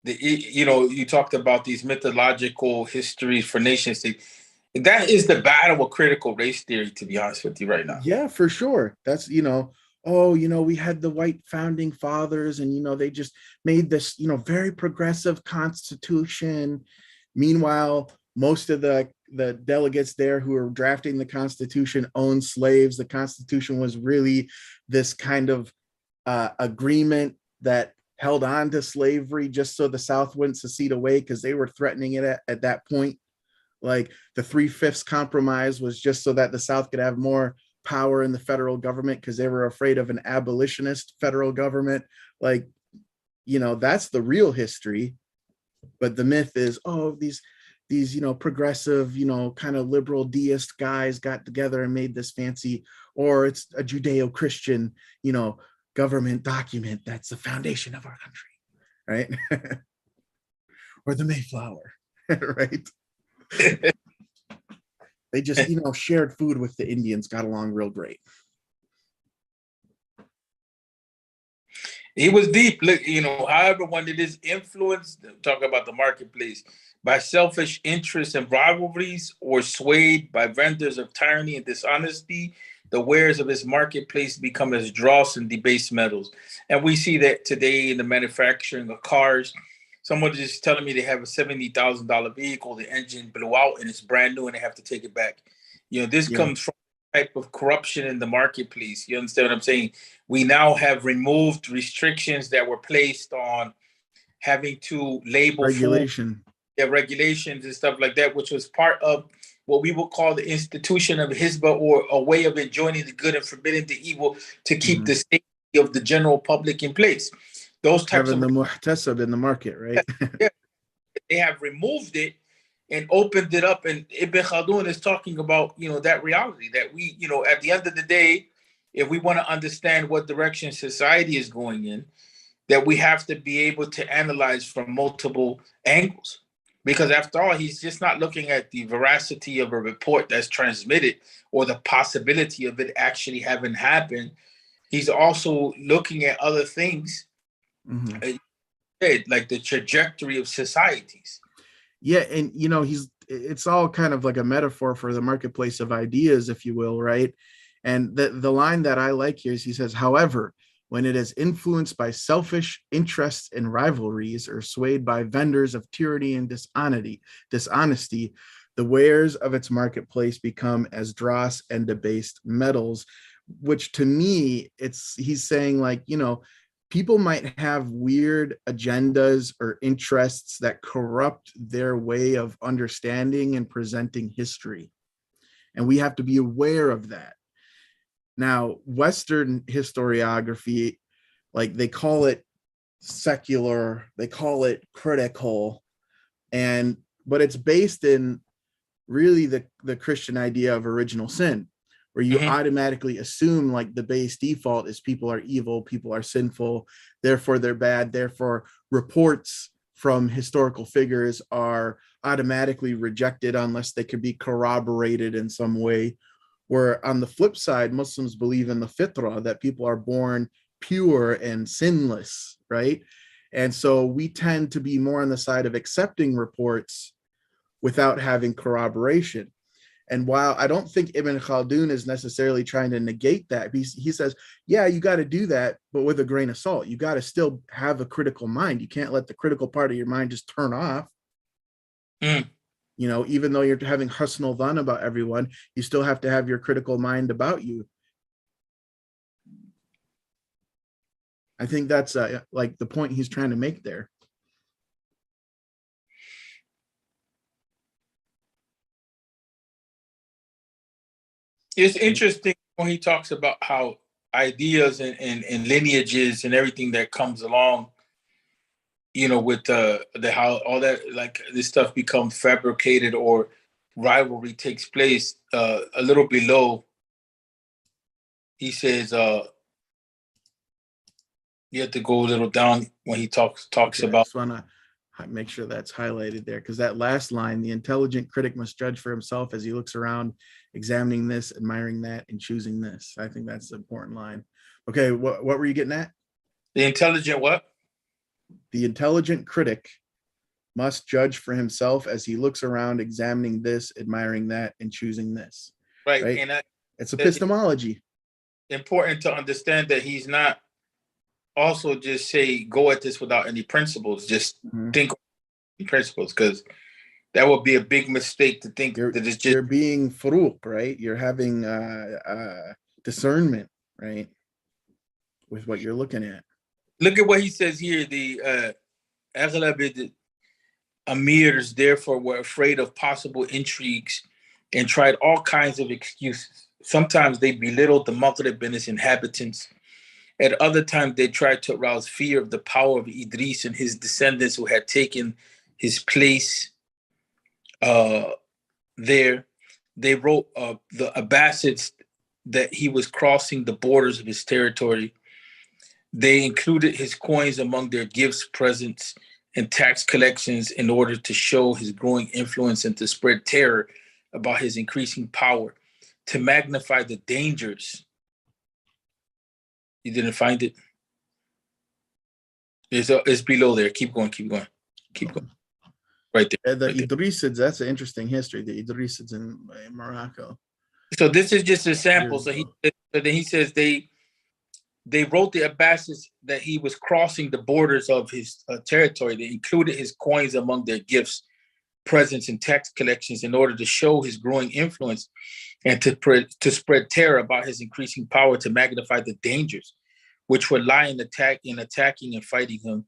You know, you talked about these mythological histories for nation states. That is the battle of critical race theory, to be honest with you right now. Yeah, for sure. That's, you know, oh, you know, we had the white founding fathers and, you know, they just made this, you know, very progressive constitution. Meanwhile, most of the delegates there who were drafting the Constitution owned slaves. The Constitution was really this kind of agreement that held on to slavery just so the South wouldn't secede away, because they were threatening it at that point. Like the 3/5 compromise was just so that the South could have more power in the federal government because they were afraid of an abolitionist federal government. Like, you know, that's the real history. But the myth is, oh, these, you know, progressive, you know, kind of liberal deist guys got together and made this fancy, or it's a Judeo-Christian, you know, government document that's the foundation of our country, right? Or the Mayflower, right? They just, you know, shared food with the Indians, got along real great. He was deep, you know, however, when it is influenced, talk about the marketplace, by selfish interests and rivalries, or swayed by vendors of tyranny and dishonesty, the wares of his marketplace become as dross and debased metals. And we see that today in the manufacturing of cars. Someone just telling me they have a $70,000 vehicle, the engine blew out and it's brand new and they have to take it back. You know, this comes from a type of corruption in the marketplace. You understand what I'm saying? We now have removed restrictions that were placed on having to label regulation. Regulations and stuff like that, which was part of what we would call the institution of Hizbah, or a way of enjoining the good and forbidding the evil to keep the safety of the general public in place. those types Having of the muhtasab in the market, right? yeah, they have removed it and opened it up. And Ibn Khaldun is talking about, that reality that we, at the end of the day, if we want to understand what direction society is going in, that we have to be able to analyze from multiple angles. Because after all, he's just not looking at the veracity of a report that's transmitted or the possibility of it actually having happened. He's also looking at other things, like the trajectory of societies. Yeah, and it's all kind of like a metaphor for the marketplace of ideas, if you will, right? And the line that I like here is he says, however, when it is influenced by selfish interests and rivalries or swayed by vendors of tyranny and dishonesty, the wares of its marketplace become as dross and debased metals, which to me, he's saying like, people might have weird agendas or interests that corrupt their way of understanding and presenting history. And we have to be aware of that. Now, Western historiography, like they call it secular, they call it critical, but it's based in really the Christian idea of original sin, where you automatically assume like the base default is people are evil, people are sinful, therefore they're bad, therefore reports from historical figures are automatically rejected unless they could be corroborated in some way. Where on the flip side, Muslims believe in the fitrah, that people are born pure and sinless, right? And so we tend to be more on the side of accepting reports without having corroboration. And while I don't think Ibn Khaldun is necessarily trying to negate that, he says, yeah, you got to do that, but with a grain of salt. You got to still have a critical mind. You can't let the critical part of your mind just turn off. Even though you're having husnul dhan about everyone, you still have to have your critical mind about you. I think that's like the point he's trying to make there. It's interesting when he talks about how ideas and lineages and everything that comes along, with the how all that, like this stuff becomes fabricated or rivalry takes place. A little below, he says, you have to go a little down when he talks about. I just want to make sure that's highlighted there, because that last line, the intelligent critic must judge for himself as he looks around, examining this, admiring that, and choosing this. I think that's the important line. Okay, what were you getting at? The intelligent what? The intelligent critic must judge for himself as he looks around, examining this, admiring that, and choosing this. Right? And it's epistemology. Important to understand that he's not also just say go at this without any principles. Just think principles, because that would be a big mistake to think that it's just you're being furuq, right? You're having discernment, right, with what you're looking at. Look at what he says here. The Aghlab amirs therefore were afraid of possible intrigues and tried all kinds of excuses. Sometimes they belittled the Maghrib and its inhabitants. At other times, they tried to arouse fear of the power of Idris and his descendants who had taken his place there. They wrote the Abbasids that he was crossing the borders of his territory. They included his coins among their gifts, presents, and tax collections in order to show his growing influence and to spread terror about his increasing power, to magnify the dangers. You didn't find it? It's below there. Keep going. Right there. The Idrisids, that's an interesting history. The Idrisids in Morocco. So this is just a sample. So then he says they wrote the Abbasids that he was crossing the borders of his territory. They included his coins among their gifts, presents, and tax collections in order to show his growing influence and to spread terror about his increasing power, to magnify the dangers which would lie in attacking and fighting him,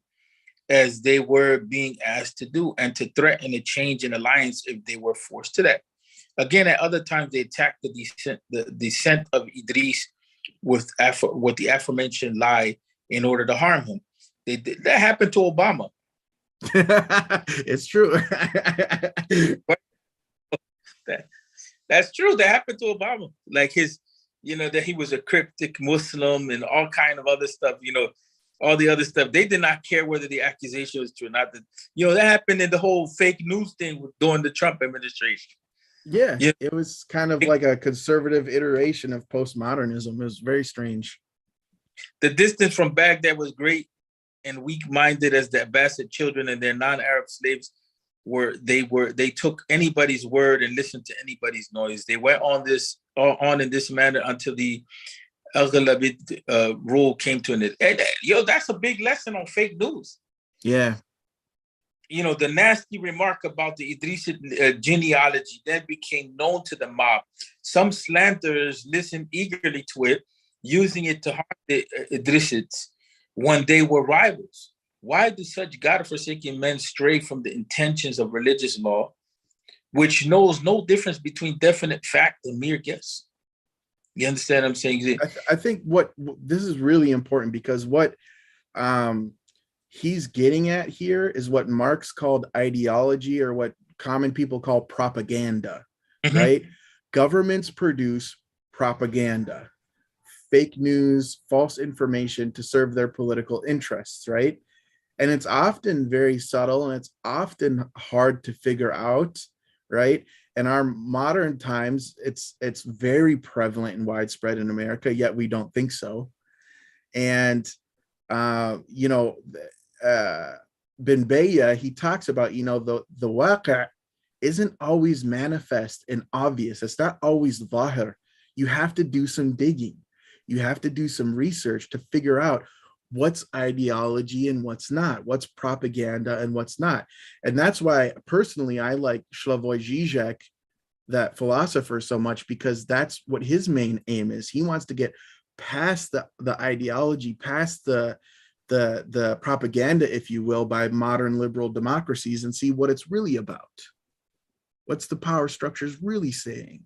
as they were being asked to do, and to threaten a change in alliance if they were forced to that. Again, at other times, they attacked the descent of Idris with the aforementioned lie in order to harm him. That happened to Obama. It's true. That's true. That happened to Obama. Like that he was a cryptic Muslim and all kind of other stuff, all the other stuff. They did not care whether the accusation was true or not. That happened in the whole fake news thing during the Trump administration. Yeah, it was kind of like a conservative iteration of postmodernism. It was very strange. The distance from Baghdad was great, and weak-minded as the Abbasid children and their non-Arab slaves they took anybody's word and listened to anybody's noise. They went on in this manner until the al-Ghalabid rule came to an end. And, that's a big lesson on fake news. Yeah. The nasty remark about the Idrisid genealogy then became known to the mob. Some slanderers listened eagerly to it, using it to harm the Idrisids when they were rivals. Why do such God-forsaken men stray from the intentions of religious law, which knows no difference between definite fact and mere guess? You understand what I'm saying? I think this is really important, because what he's getting at here is what Marx called ideology, or what common people call propaganda, right? Governments produce propaganda, fake news, false information to serve their political interests, right? And it's often very subtle, and it's often hard to figure out, right? In our modern times, it's very prevalent and widespread in America, yet we don't think so. And Bin Bayya, he talks about, the waqi' isn't always manifest and obvious. It's not always zahir. You have to do some digging. You have to do some research to figure out what's ideology and what's not, what's propaganda and what's not. And that's why personally I like Slavoj Žižek, that philosopher, so much, because that's what his main aim is. He wants to get past the ideology, past the propaganda, if you will, by modern liberal democracies, and see what it's really about. What's the power structures really saying?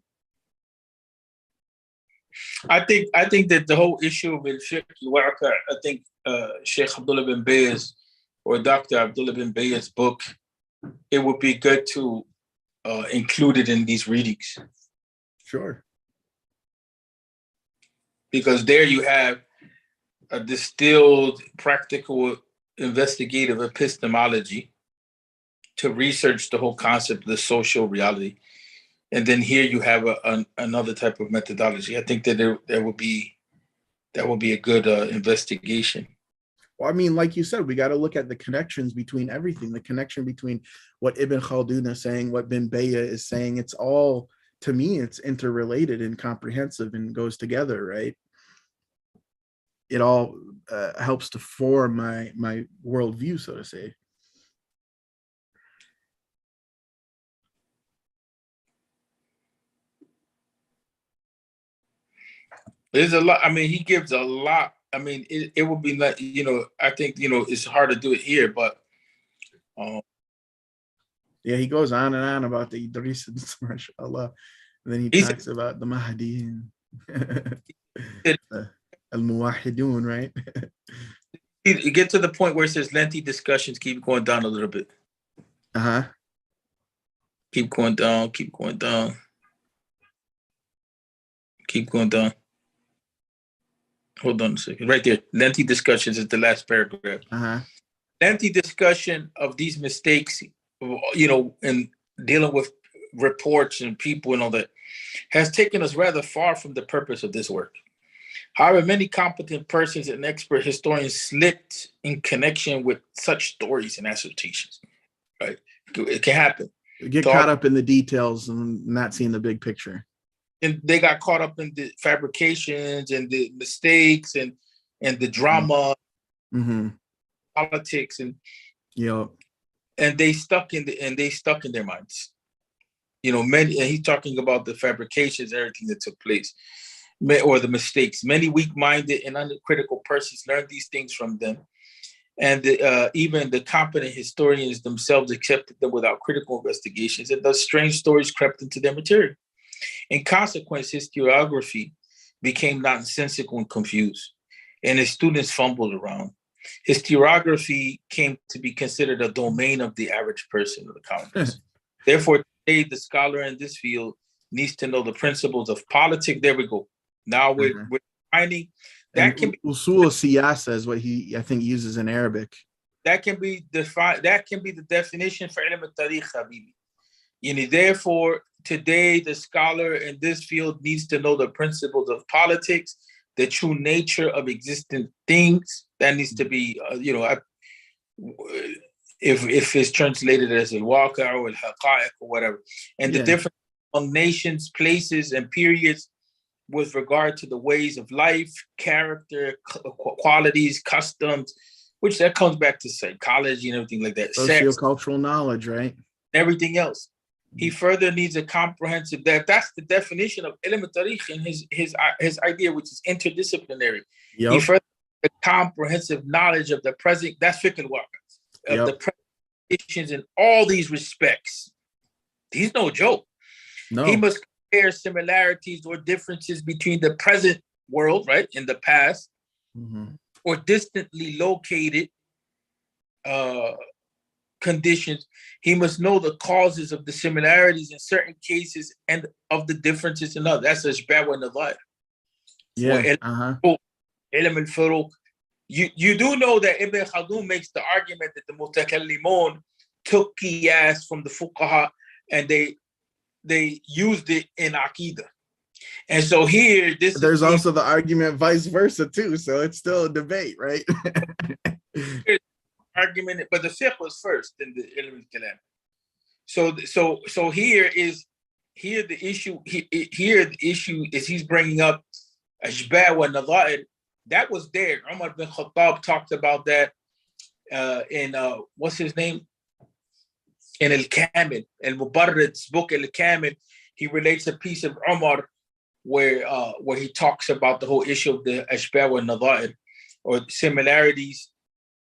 I think that the whole issue with Sheikh al-Waqi', I think Sheikh Abdullah bin Bayez or Dr. Abdullah bin Bayez's book, it would be good to include it in these readings. Sure. Because there you have a distilled, practical, investigative epistemology to research the whole concept of the social reality. And then here you have another type of methodology. I think that that would be a good investigation. Well, I mean, like you said, we got to look at the connections between everything, the connection between what Ibn Khaldun is saying, what Bin Bayya is saying. It's all, to me, it's interrelated and comprehensive and goes together, right? It all helps to form my worldview, so to say. There's a lot. I mean, he gives a lot. I mean, it would be like, I think, it's hard to do it here, but. Yeah, he goes on and on about the Idrisids, mashallah. And then he talks about the Mahdi and al-Muwahhidun, right? You get to the point where it says lengthy discussions, keep going down a little bit. Keep going down, keep going down. Keep going down. Hold on a second. Right there. Lengthy discussions is the last paragraph. Lengthy discussion of these mistakes, in dealing with reports and people and all that, has taken us rather far from the purpose of this work. However, many competent persons and expert historians slipped in connection with such stories and assertions. Right? It can happen. Get caught up in the details and not seeing the big picture. And they got caught up in the fabrications and the mistakes and the drama, politics, and they stuck in their minds. Many, and he's talking about the fabrications, everything that took place, or the mistakes. Many weak-minded and uncritical persons learned these things from them, and even the competent historians themselves accepted them without critical investigations, and thus strange stories crept into their material. In consequence, historiography became nonsensical and confused, and his students fumbled around. historiography came to be considered a domain of the average person, of the common person. Therefore, today, the scholar in this field needs to know the principles of politics. There we go. Now we're finding that and can be usul siyasa is what he, I think, uses in Arabic. that can be defined. That can be the definition for ilm al-tarikh, habibi. Therefore, today the scholar in this field needs to know the principles of politics, the true nature of existing things. That needs to be, if it's translated as al-Waqi' or al-Haqa'iq or whatever, and the different nations, places, and periods with regard to the ways of life, character, qualities, customs, which that comes back to psychology and everything like that. Sociocultural knowledge, right? Everything else. He further needs a comprehensive, that's the definition of ilm al-tarikh in his idea, which is interdisciplinary. Yep. He further needs a comprehensive knowledge of the present, that's fiqh al-waqi', of the present conditions in all these respects. He's no joke. No. He must compare similarities or differences between the present world, right, in the past, or distantly located conditions. He must know the causes of the similarities in certain cases and of the differences in others. That's ashbah wa nadha'ir. Yeah. Ilm al-furuq. You do know that Ibn Khaldun makes the argument that the mutakallimun took qiyas from the fuqaha and they used it in Aqidah. And so here, there's also the argument vice versa too. So it's still a debate, right? Argument, but the fiqh was first in the ilm al-kalam. So here the issue is he's bringing up ashbah wa nadha'ir. That was there. Umar bin Khattab talked about that in what's his name? In al-Kamil, al-Mubarrid's book al-Kamil. He relates a piece of Umar where he talks about the whole issue of the ashbah wa nadha'ir, or similarities,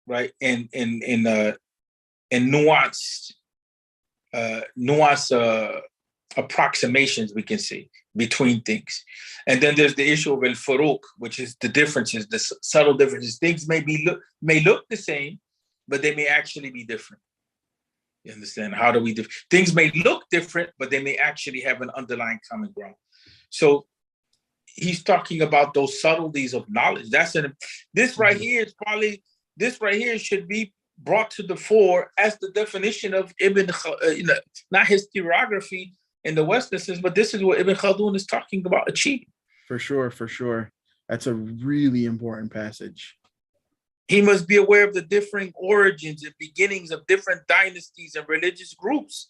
right, in nuanced approximations we can see between things. And then there's the issue of al-furuq, which is the differences, the subtle differences. Things may look the same, but they may actually be different. You understand? How do we things may look different, but they may actually have an underlying common ground. So he's talking about those subtleties of knowledge. This right here should be brought to the fore as the definition of not historiography in the Western sense, but this is what Ibn Khaldun is talking about achieving. For sure. That's a really important passage. He must be aware of the differing origins and beginnings of different dynasties and religious groups.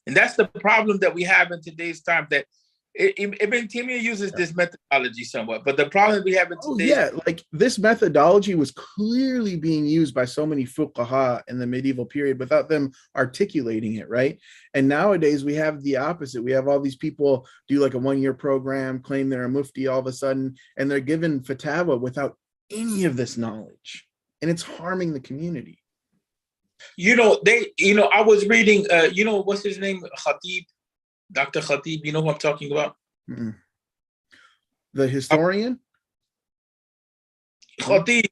And that's the problem that we have in today's time, that Ibn Taymiyyah uses this methodology somewhat, but the problem we have in today's like this methodology was clearly being used by so many fuqaha in the medieval period without them articulating it, right? And nowadays we have the opposite. We have all these people do like a one-year program, claim they're a mufti all of a sudden, and they're given fatwa without any of this knowledge, and it's harming the community. I was reading, what's his name? Khatib, Dr. Khatib, you know who I'm talking about? The historian? Khatib,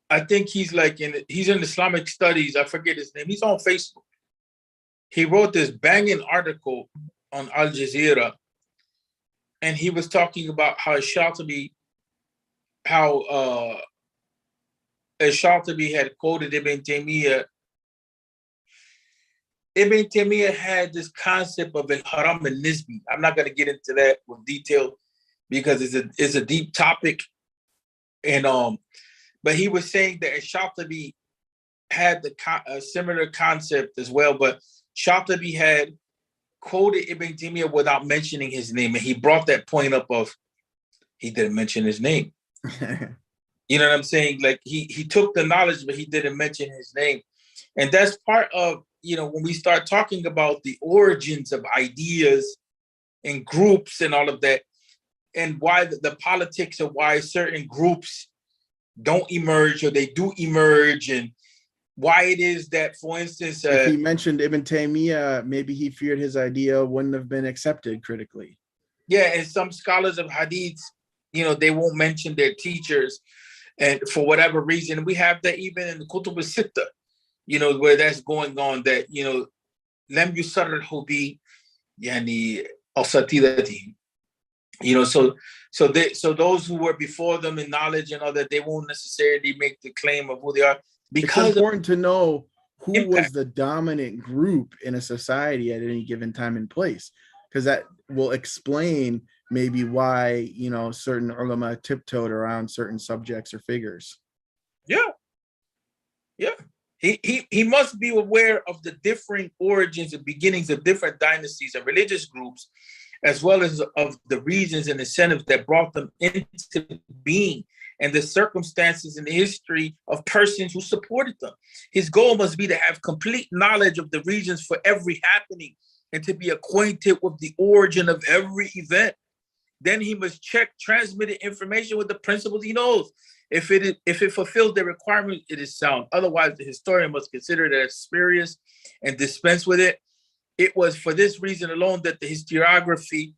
I think he's in Islamic studies. I forget his name. He's on Facebook. He wrote this banging article on Al Jazeera, and he was talking about how Shatibi had quoted Ibn Taymiyyah. Ibn Taymiyyah had this concept of al-haram al-nisbi. I'm not going to get into that with detail because it's a deep topic. And but he was saying that Shatibi had a similar concept as well, but Shatibi had quoted Ibn Taymiyyah without mentioning his name, and he brought that point up of he didn't mention his name. You know what I'm saying? Like he took the knowledge, but he didn't mention his name. And that's part of, when we start talking about the origins of ideas and groups and all of that, and why the politics of why certain groups don't emerge or they do emerge, and why it is that, for instance, if he mentioned Ibn Taymiyyah, maybe he feared his idea wouldn't have been accepted critically. Yeah, and some scholars of hadith, they won't mention their teachers. And for whatever reason, we have that even in the Kutub al-Sitta, where that's going on, that, lem yusarrihu bi yani asatidatihim. So those who were before them in knowledge and all that, they won't necessarily make the claim of who they are, because it's important to know who impact. was the dominant group in a society at any given time and place, because that will explain maybe why certain ulama tiptoed around certain subjects or figures. Yeah. He must be aware of the differing origins and beginnings of different dynasties and religious groups, as well as of the reasons and incentives that brought them into being, and the circumstances and the history of persons who supported them. His goal must be to have complete knowledge of the reasons for every happening and to be acquainted with the origin of every event. Then he must check transmitted information with the principles he knows. If it fulfills the requirement, it is sound. Otherwise, the historian must consider it as spurious and dispense with it. It was for this reason alone that the historiography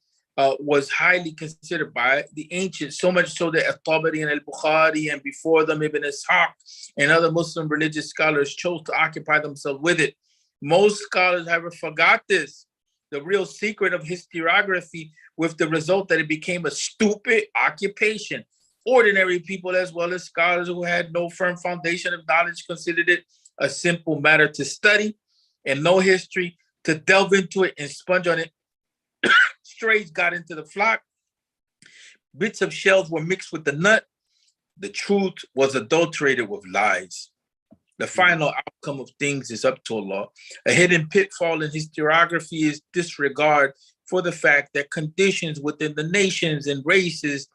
was highly considered by the ancients, so much so that al-Tabari and al-Bukhari and before them Ibn Ishaq and other Muslim religious scholars chose to occupy themselves with it. Most scholars, however, forgot this, the real secret of historiography, with the result that it became a stupid occupation. Ordinary people, as well as scholars who had no firm foundation of knowledge, considered it a simple matter to study and know history, to delve into it and sponge on it. Strays got into the flock. Bits of shells were mixed with the nut. The truth was adulterated with lies. The final outcome of things is up to Allah. A hidden pitfall in historiography is disregard for the fact that conditions within the nations and races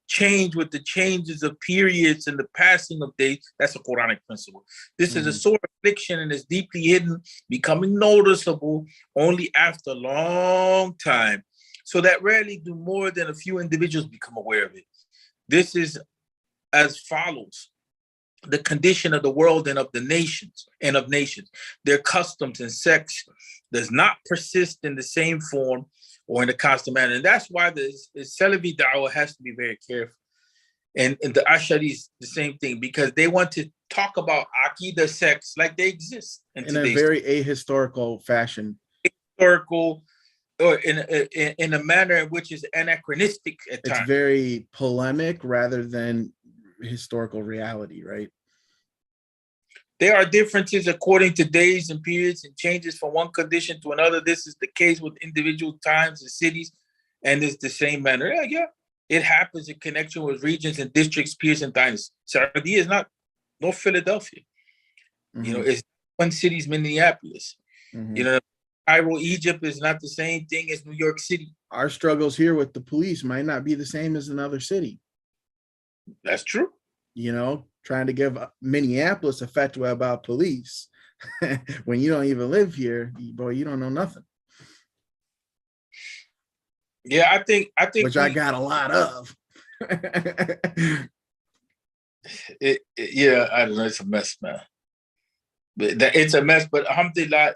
change with the changes of periods and the passing of days. That's a Quranic principle. This is a sore affliction and is deeply hidden, becoming noticeable only after a long time, so that rarely do more than a few individuals become aware of it. This is as follows: the condition of the world and of the nations and of nations. Their customs and sects does not persist in the same form or in a constant manner. And that's why the Salafi da'wah has to be very careful. And the Ash'ari is the same thing, because they want to talk about Aqidah sects like they exist in a very ahistorical fashion. Historical, or in a manner in which is anachronistic at times. It's very polemic rather than historical reality, right? There are differences according to days and periods and changes from one condition to another. This is the case with individual times and cities, and it's the same manner. Yeah. It happens in connection with regions and districts, peers, and dynasties. Saudi is not North Philadelphia. It's one city's Minneapolis. Cairo, Egypt is not the same thing as New York City. Our struggles here with the police might not be the same as another city. That's true. Trying to give Minneapolis a fatwa about police when you don't even live here, boy, you don't know nothing. Yeah, I think which I got a lot of. Yeah, I don't know. It's a mess, man. It's a mess, but alhamdulillah,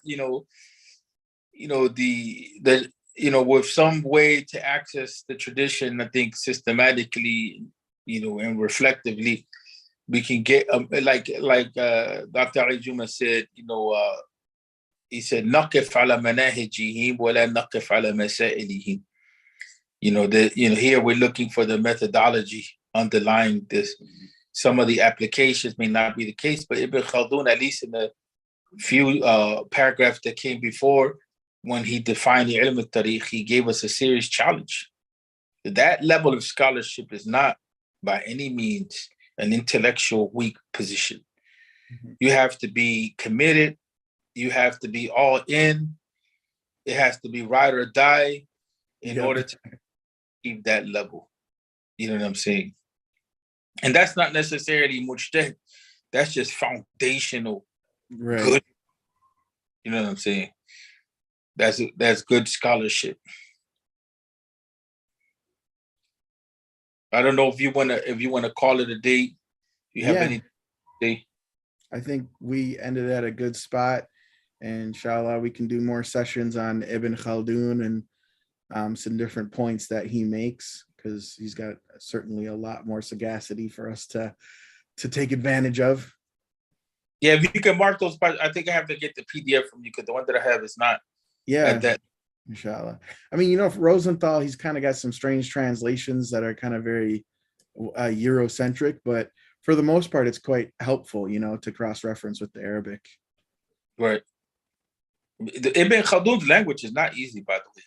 with some way to access the tradition, I think systematically, and reflectively, we can get like Dr. Juma said, he said, "Naqif ala manahijihim wa la naqif ala masailihim." Here we're looking for the methodology underlying this. Some of the applications may not be the case, but Ibn Khaldun, at least in the few paragraphs that came before, when he defined the ilm al-tariq, he gave us a serious challenge. That level of scholarship is not by any means an intellectual weak position. You have to be committed. You have to be all in. It has to be ride or die in order to achieve that level. You know what I'm saying? And that's not necessarily mujtahid. That's just foundational good. You know what I'm saying? That's good scholarship. I don't know if you wanna call it a day. You have any day? I think we ended at a good spot, and inshallah we can do more sessions on Ibn Khaldun and some different points that he makes, because he's got certainly a lot more sagacity for us to to take advantage of. Yeah, if you can mark those parts, I think I have to get the PDF from you because the one that I have is not Yeah, that. inshallah. I mean, Rosenthal, he's kind of got some strange translations that are kind of very Eurocentric, but for the most part, it's quite helpful, to cross-reference with the Arabic. Right. Ibn Khaldun's language is not easy, by the way.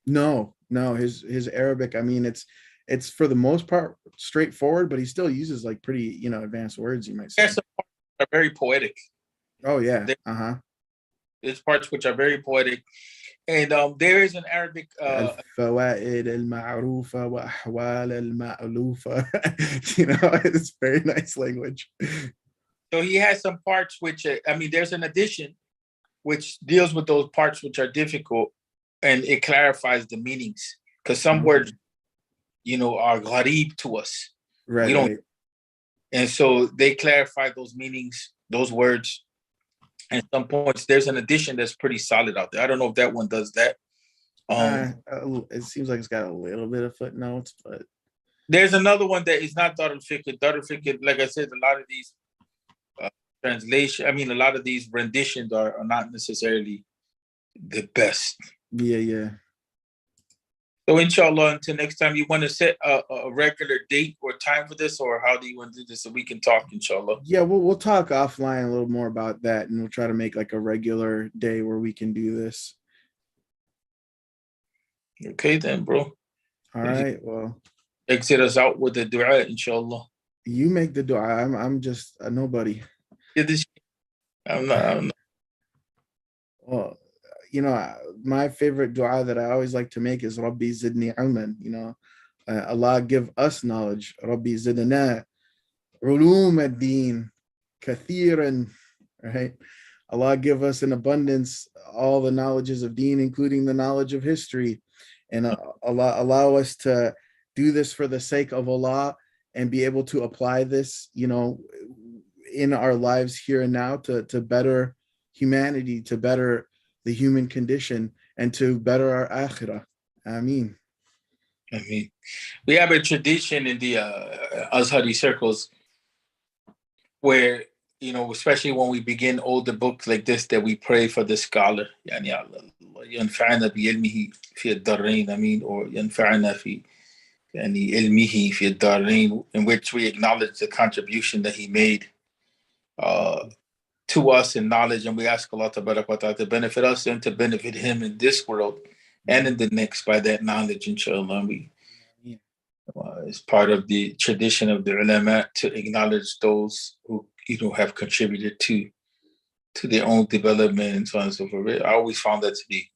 No, his Arabic, I mean, it's for the most part straightforward, but he still uses like pretty, advanced words, you might say. There's some parts that are very poetic. Oh yeah. There's parts which are very poetic. And there is an Arabic الفوائد المعروفة وأحوال المألوفة. It's very nice language. So he has some parts which there's an addition which deals with those parts which are difficult, and it clarifies the meanings, because some words are gharib to us. Right. We don't, and so they clarify those meanings, those words. And some points, there's an edition that's pretty solid out there. I don't know if that one does that. It seems like it's got a little bit of footnotes, but there's another one that is not Dar al-Fiqh. Dar al-Fiqh, like I said, a lot of these a lot of these renditions are not necessarily the best. Yeah. So inshallah, until next time, you want to set a regular date or time for this, or how do you want to do this so we can talk, inshallah? Yeah, we'll talk offline a little more about that, and we'll try to make like a regular day where we can do this. Okay then, bro. All right, well. Exit us out with the dua, inshallah. You make the dua. I'm just a nobody. I'm not. Well, my favorite dua that I always like to make is Rabbi zidni ilman. Allah give us knowledge. Rabbi zidna ulum ad-din kathiran. Right? Allah give us in abundance all the knowledges of deen, including the knowledge of history. And Allah allow us to do this for the sake of Allah and be able to apply this, in our lives here and now to better humanity, to better the human condition, and to better our akhirah. Ameen. We have a tradition in the Azhari circles where, especially when we begin older books like this, that we pray for the scholar. ينفعنا بعلمه في الدارين آمين, or ينفعنا في علمه في الدارين, in which we acknowledge the contribution that he made to us in knowledge, and we ask Allah to benefit us and to benefit him in this world and in the next by that knowledge, inshallah. It's part of the tradition of the ulama to acknowledge those who have contributed to their own development and so on and so forth. I always found that to be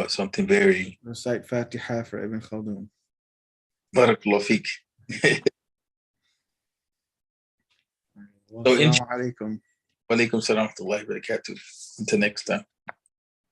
something very. Recite Fatiha for Ibn Khaldun. Barakallahu feek. Assalamu alaikum. Wa alaikum salam wa rahmatullahi wa barakatuh. Until next time.